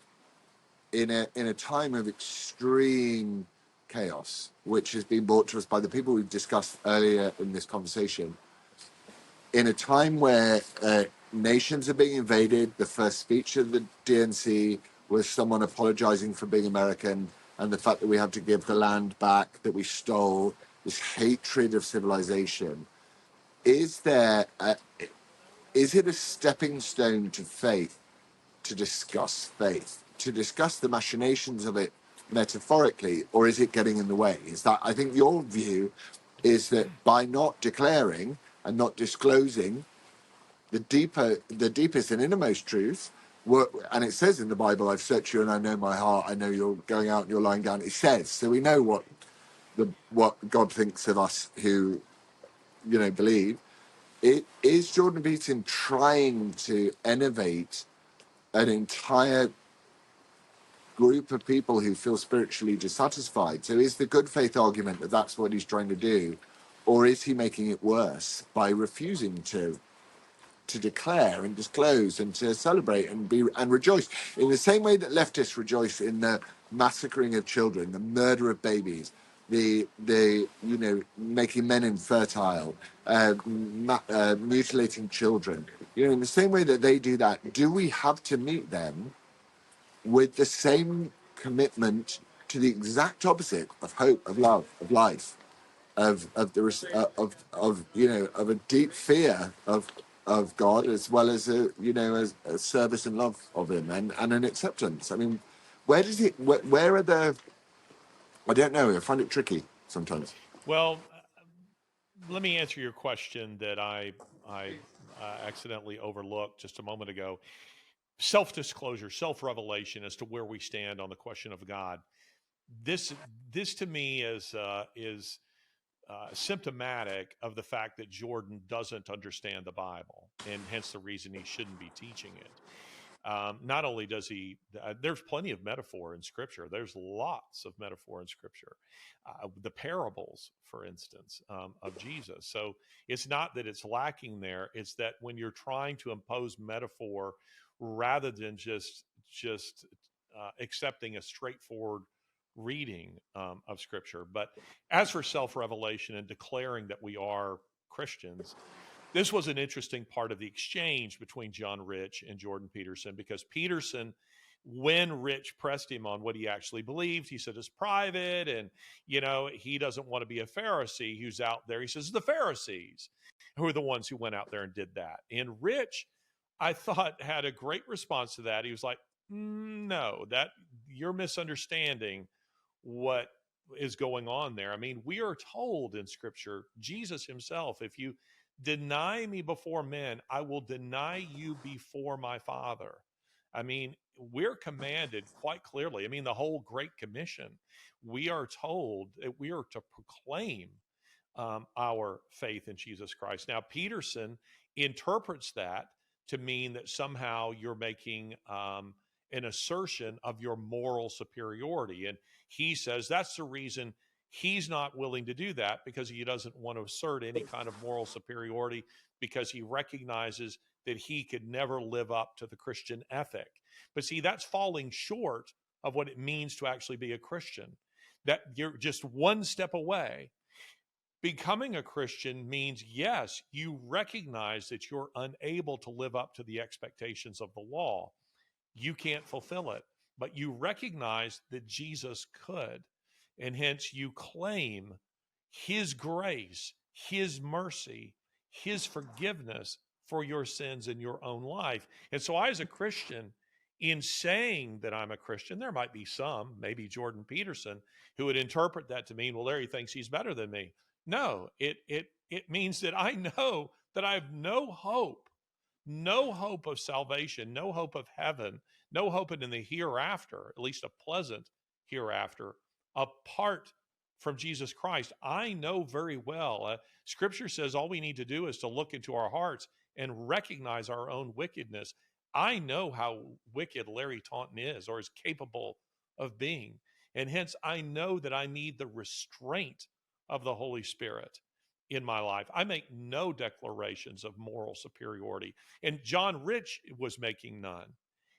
in a time of extreme chaos, which has been brought to us by the people we've discussed earlier in this conversation, in a time where nations are being invaded. The first speech of the DNC was someone apologizing for being American and the fact that we have to give the land back that we stole, this hatred of civilization. Is there is it a stepping stone to faith to discuss faith, to discuss the machinations of it metaphorically, or is it getting in the way? Is that, I think your view is that by not declaring and not disclosing the deepest and innermost truth, and it says in the Bible, I've searched you and I know my heart, I know you're going out and you're lying down. It says, so we know what God thinks of us who, believe. It is Jordan Peterson trying to innovate an entire group of people who feel spiritually dissatisfied. So is the good faith argument that that's what he's trying to do, or is he making it worse by refusing to declare and disclose and to celebrate and be and rejoice in the same way that leftists rejoice in the massacring of children, the murder of babies, the making men infertile, mutilating children. In the same way that they do that, do we have to meet them with the same commitment to the exact opposite of hope, of love, of life, of a deep fear of God, as well as a service and love of Him, and an acceptance? I mean, where are the? I don't know. I find it tricky sometimes. Well, let me answer your question that I accidentally overlooked just a moment ago. Self-disclosure, self-revelation as to where we stand on the question of God. This this to me is symptomatic of the fact that Jordan doesn't understand the Bible, and hence the reason he shouldn't be teaching it. Not only does he, there's plenty of metaphor in Scripture. There's lots of metaphor in Scripture. The parables, for instance, of Jesus. So it's not that it's lacking there. It's that when you're trying to impose metaphor rather than just accepting a straightforward reading of Scripture. But as for self-revelation and declaring that we are Christians, this was an interesting part of the exchange between John Rich and Jordan Peterson, because Peterson, when Rich pressed him on what he actually believed, he said it's private, and he doesn't want to be a Pharisee who's out there. He says the Pharisees who are the ones who went out there and did that. And Rich, I thought, had a great response to that. He was like, no, that you're misunderstanding what is going on there. I mean, we are told in Scripture, Jesus himself, if you deny me before men, I will deny you before my Father. I mean, we're commanded quite clearly. I mean, the whole Great Commission, we are told that we are to proclaim our faith in Jesus Christ. Now, Peterson interprets that to mean that somehow you're making an assertion of your moral superiority. And he says that's the reason he's not willing to do that, because he doesn't want to assert any kind of moral superiority, because he recognizes that he could never live up to the Christian ethic. But see, that's falling short of what it means to actually be a Christian. That you're just one step away. Becoming a Christian means, yes, you recognize that you're unable to live up to the expectations of the law. You can't fulfill it, but you recognize that Jesus could. And hence you claim his grace, his mercy, his forgiveness for your sins in your own life. And so I, as a Christian, in saying that I'm a Christian, there might be some, maybe Jordan Peterson, who would interpret that to mean, well, Larry thinks he's better than me. No, it means that I know that I have no hope of salvation, no hope of heaven, no hope in the hereafter, at least a pleasant hereafter, apart from Jesus Christ. I know very well. Scripture says all we need to do is to look into our hearts and recognize our own wickedness. I know how wicked Larry Taunton is, or is capable of being. And hence, I know that I need the restraint of the Holy Spirit in my life. I make no declarations of moral superiority. And John Rich was making none.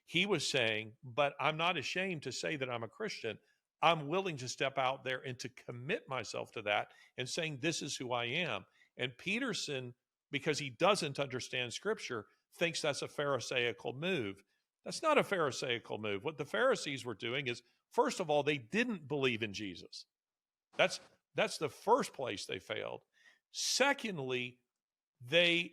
He was saying, but I'm not ashamed to say that I'm a Christian. I'm willing to step out there and to commit myself to that and saying, this is who I am. And Peterson, because he doesn't understand Scripture, thinks that's a Pharisaical move. That's not a Pharisaical move. What the Pharisees were doing is, first of all, they didn't believe in Jesus. That's the first place they failed. Secondly, they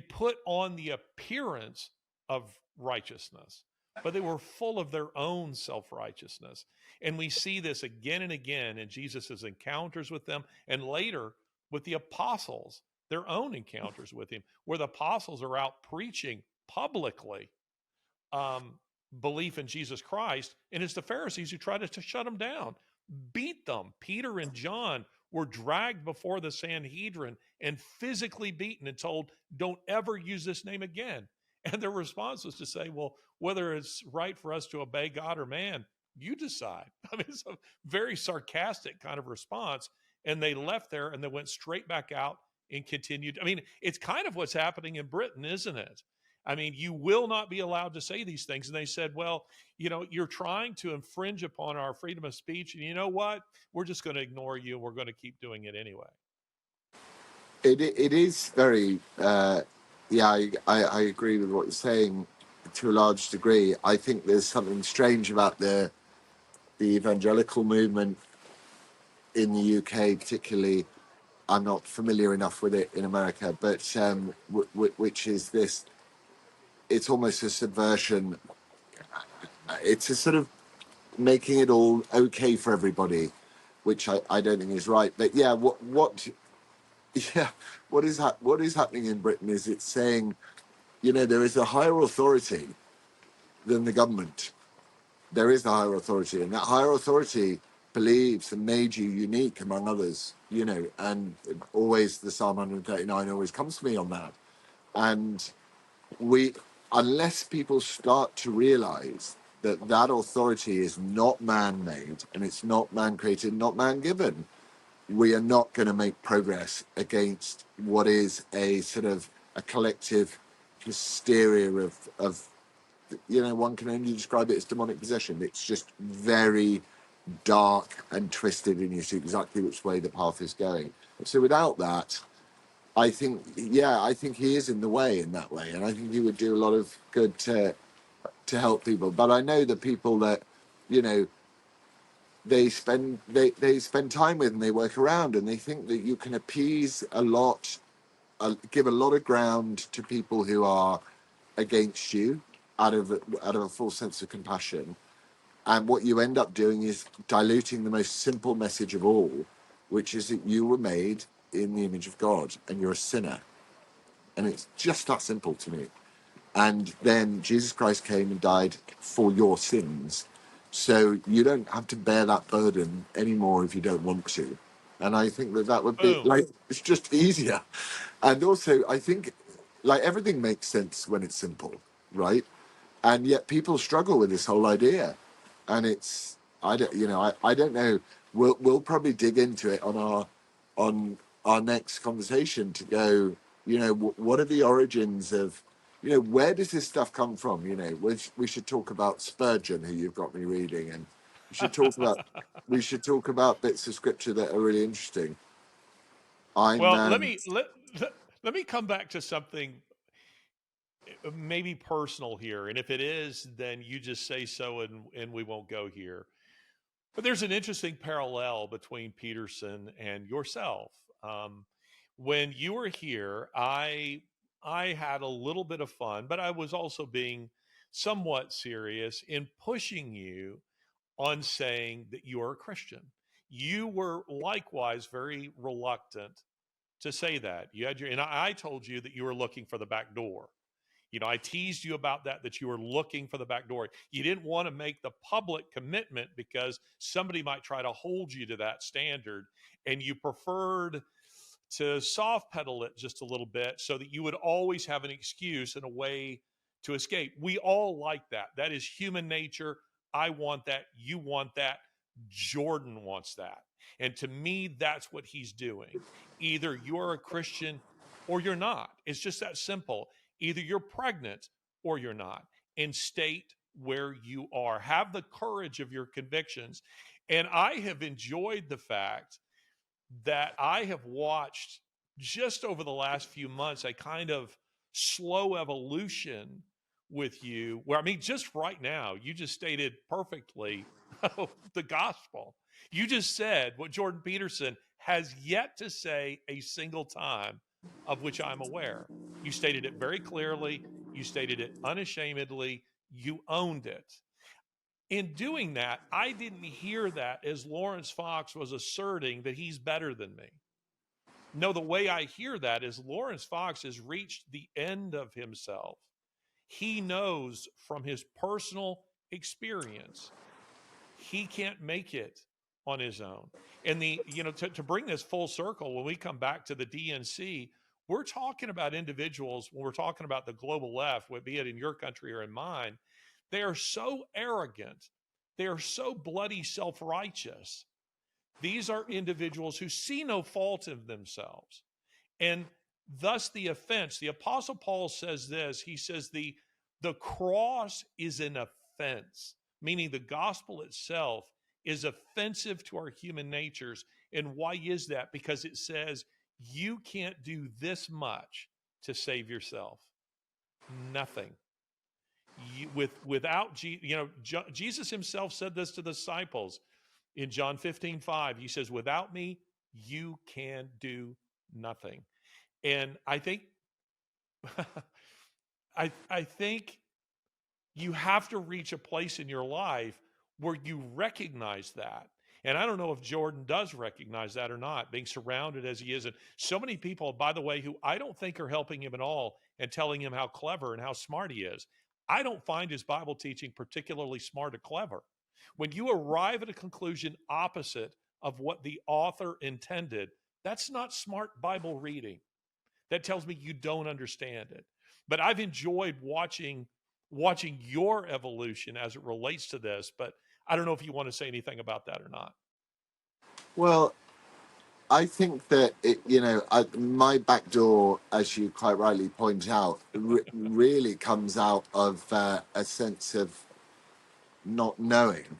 put on the appearance of righteousness, but they were full of their own self-righteousness. And we see this again and again in Jesus's encounters with them, and later with the apostles, their own encounters with him, where the apostles are out preaching publicly belief in Jesus Christ, and it's the Pharisees who try to shut them down, beat them. Peter and John were dragged before the Sanhedrin and physically beaten and told, don't ever use this name again. And their response was to say, well, whether it's right for us to obey God or man, you decide. I mean, it's a very sarcastic kind of response. And they left there and they went straight back out and continued. I mean, it's kind of what's happening in Britain, isn't it? I mean, you will not be allowed to say these things. And they said, well, you're trying to infringe upon our freedom of speech. And you know what? We're just going to ignore you. We're going to keep doing it anyway. It is very, I agree with what you're saying to a large degree. I think there's something strange about the evangelical movement in the UK, particularly. I'm not familiar enough with it in America, but which is this, it's almost a subversion. It's a sort of making it all okay for everybody, which I don't think is right. But yeah, what is happening in Britain is it's saying, there is a higher authority than the government. There is a higher authority, and that higher authority believes and made you unique among others, and always the Psalm 139 always comes to me on that. And unless people start to realize that authority is not man-made and it's not man-created, not man-given, we are not going to make progress against what is a sort of a collective hysteria of one can only describe it as demonic possession. It's just very dark and twisted, and you see exactly which way the path is going. So without that, I think he is in the way in that way, and I think he would do a lot of good to help people. But I know the people that they spend time with and they work around, and they think that you can appease a lot, give a lot of ground to people who are against you out of a full sense of compassion. And what you end up doing is diluting the most simple message of all, which is that you were made in the image of God and you're a sinner. And it's just that simple to me. And then Jesus Christ came and died for your sins. So you don't have to bear that burden anymore if you don't want to. And I think that would be it's just easier. And also, I think everything makes sense when it's simple, right? and yet people struggle with this whole idea, and it's I don't I don't know. We'll probably dig into it on our next conversation to go. What are the origins of where does this stuff come from? We should talk about Spurgeon, who you've got me reading, and we should talk about bits of scripture that are really interesting. I'm Well, let me come back to something maybe personal here, and if it is, then you just say so, and we won't go here. But there's an interesting parallel between Peterson and yourself. Um, when you were here, I had a little bit of fun, but I was also being somewhat serious in pushing you on saying that you are a Christian. You were likewise very reluctant to say that. You had your, and I told you that you were looking for the back door. I teased you about that you were looking for the back door. You didn't want to make the public commitment because somebody might try to hold you to that standard. And you preferred to soft pedal it just a little bit so that you would always have an excuse and a way to escape. We all like that. That is human nature. I want that. You want that. Jordan wants that. And to me, that's what he's doing. Either you're a Christian or you're not. It's just that simple. Either you're pregnant or you're not. And state where you are. Have the courage of your convictions. And I have enjoyed the fact that I have watched just over the last few months a kind of slow evolution with you, where I mean, just right now, you just stated perfectly the gospel. You just said what Jordan Peterson has yet to say a single time, of which I'm aware. You stated it very clearly, you stated it unashamedly, you owned it. In doing that, I didn't hear that as Laurence Fox was asserting that he's better than me. No, the way I hear that is Laurence Fox has reached the end of himself. He knows from his personal experience he can't make it on his own. And to bring this full circle, when we come back to the DNC, we're talking about individuals, when we're talking about the global left, be it in your country or in mine, they are so arrogant. They are so bloody self-righteous. These are individuals who see no fault in themselves. And thus the offense. The Apostle Paul says this. He says the cross is an offense, meaning the gospel itself is offensive to our human natures. And why is that? Because it says you can't do this much to save yourself. Nothing. Without Jesus himself said this to the disciples in John 15:5. He says, without me, you can do nothing. And I think I think you have to reach a place in your life where you recognize that. And I don't know if Jordan does recognize that or not, being surrounded as he is. And so many people, by the way, who I don't think are helping him at all and telling him how clever and how smart he is. I don't find his Bible teaching particularly smart or clever. When you arrive at a conclusion opposite of what the author intended, that's not smart Bible reading. That tells me you don't understand it. But I've enjoyed watching your evolution as it relates to this, but I don't know if you want to say anything about that or not. Well, I think that my back door, as you quite rightly point out, really comes out of a sense of not knowing,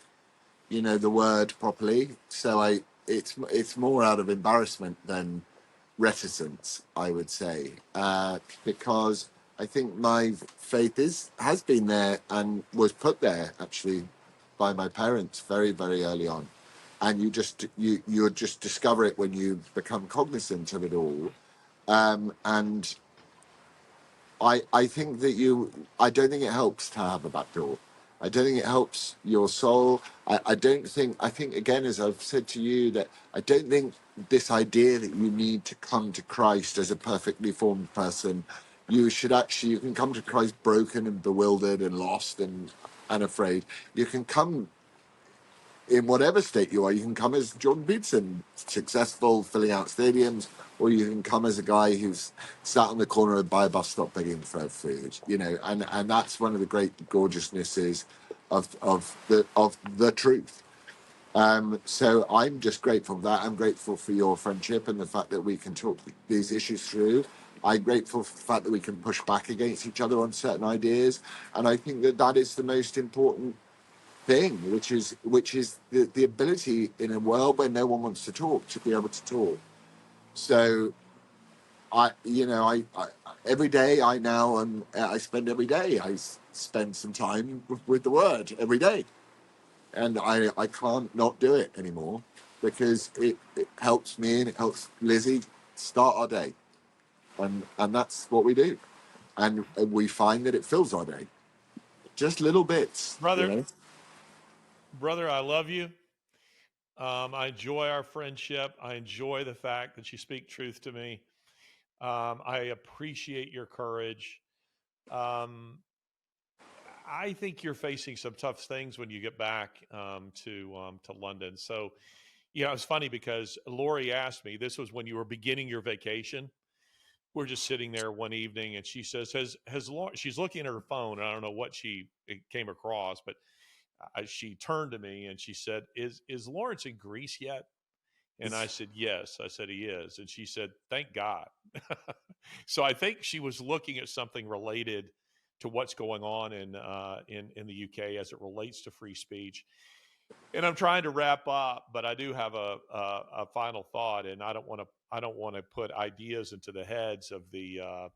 the word properly. So it's more out of embarrassment than reticence, I would say, because I think my faith has been there and was put there actually by my parents very, very early on, and you just discover it when you become cognizant of it all, and I think that I don't think it helps to have a back door. I don't think it helps your soul. I think, again, as I've said to you, that I don't think this idea that you need to come to Christ as a perfectly formed person. You can come to Christ broken and bewildered and lost and afraid. You can come in whatever state you are, you can come as Jordan Peterson, successful, filling out stadiums, or you can come as a guy who's sat on the corner by a bus stop begging for food. And that's one of the great gorgeousnesses of the truth. So I'm just grateful for that. I'm grateful for your friendship and the fact that we can talk these issues through. I'm grateful for the fact that we can push back against each other on certain ideas, and I think that that is the most important thing, which is the ability in a world where no one wants to talk to be able to talk. So I every day I spend every day spend some time with the word every day, and I can't not do it anymore because it helps me and it helps Lizzie start our day, and that's what we do, and we find that it fills our day, just little bits, you Brother, know. brother, I love you. I enjoy our friendship. I enjoy the fact that you speak truth to me. I appreciate your courage. Um, I think you're facing some tough things when you get back to London. So, it's funny because Lori asked me. This was when you were beginning your vacation. We're just sitting there one evening, and she says, "Has Lauren?" She's looking at her phone, and I don't know what she it came across, but she turned to me and she said, "Is Laurence in Greece yet?" And I said, "Yes." I said, "He is." And she said, "Thank God." So I think she was looking at something related to what's going on in the UK as it relates to free speech. And I'm trying to wrap up, but I do have a final thought, and I don't want to put ideas into the heads of the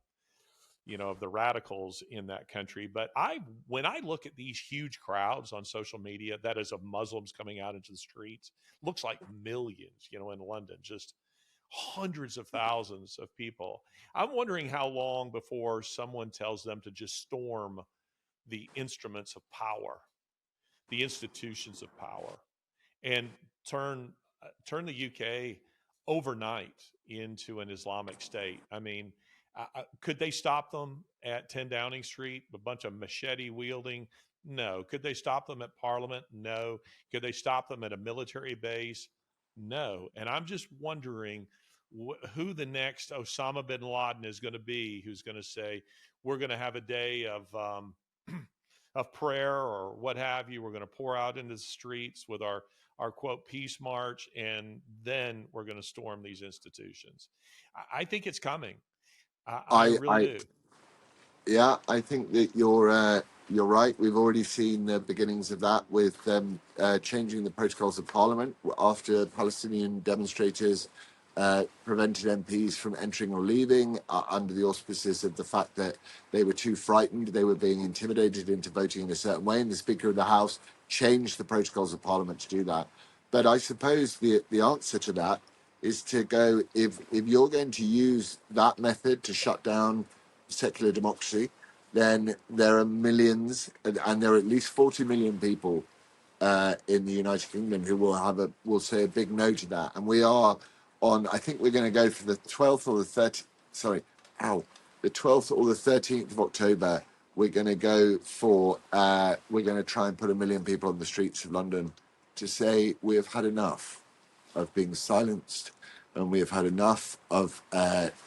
radicals in that country. But when I look at these huge crowds on social media, that is of Muslims coming out into the streets, looks like millions, in London, just hundreds of thousands of people. I'm wondering how long before someone tells them to just storm the instruments of power, the institutions of power, and turn the UK overnight into an Islamic state. I mean, could they stop them at 10 Downing Street? A bunch of machete wielding? No. Could they stop them at Parliament? No. Could they stop them at a military base? No. And I'm just wondering who the next Osama bin Laden is going to be, who's going to say, we're going to have a day of prayer or what have you. We're going to pour out into the streets with our quote peace march, and then we're going to storm these institutions. I think it's coming. I I really I do. Yeah, I think that you're right. We've already seen the beginnings of that with changing the protocols of Parliament after Palestinian demonstrators prevented MPs from entering or leaving under the auspices of the fact that they were too frightened, they were being intimidated into voting in a certain way, and the Speaker of the House changed the protocols of Parliament to do that. But I suppose the answer to that is to go, if you're going to use that method to shut down secular democracy, then there are millions, and there are at least 40 million people in the United Kingdom who will say a big no to that. And we are on. I think we're going to go for the 12th or the 13th. Sorry, the 12th or the 13th of October. We're going to go for. We're going to try and put 1 million people on the streets of London to say we have had enough of being silenced, and we have had enough of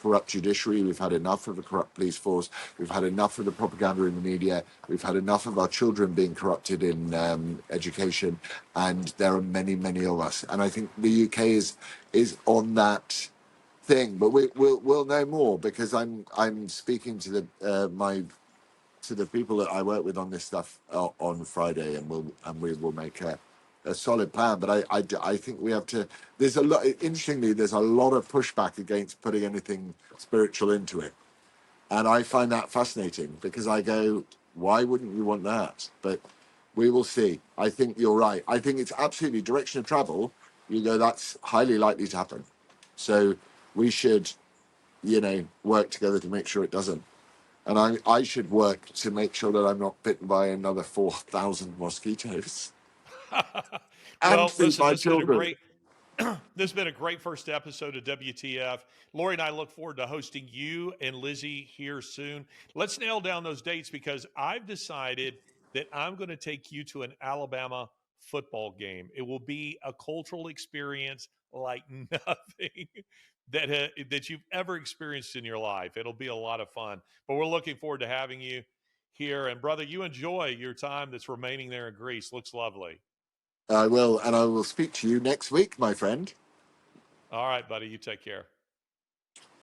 corrupt judiciary. We've had enough of a corrupt police force. We've had enough of the propaganda in the media. We've had enough of our children being corrupted in education, and there are many, many of us. And I think the UK is on that thing, but we'll know more because I'm speaking to the people that I work with on this stuff on Friday, and we will make a solid plan. But I think we have to. There's a lot. Interestingly, there's a lot of pushback against putting anything spiritual into it, and I find that fascinating because I go, why wouldn't you want that? But we will see. I think you're right. I think it's absolutely direction of travel. You go, that's highly likely to happen. So we should, work together to make sure it doesn't. And I should work to make sure that I'm not bitten by another 4,000 mosquitoes and Well, feed listen, my this has been a children. great this has been a great first episode of WTF. Lori and I look forward to hosting you and Lizzie here soon. Let's nail down those dates because I've decided that I'm going to take you to an Alabama football game. It will be a cultural experience like nothing that you've ever experienced in your life. It'll be a lot of fun. But we're looking forward to having you here. And brother, you enjoy your time that's remaining there in Greece. Looks lovely. I will, and I will speak to you next week, my friend. All right, buddy. You take care.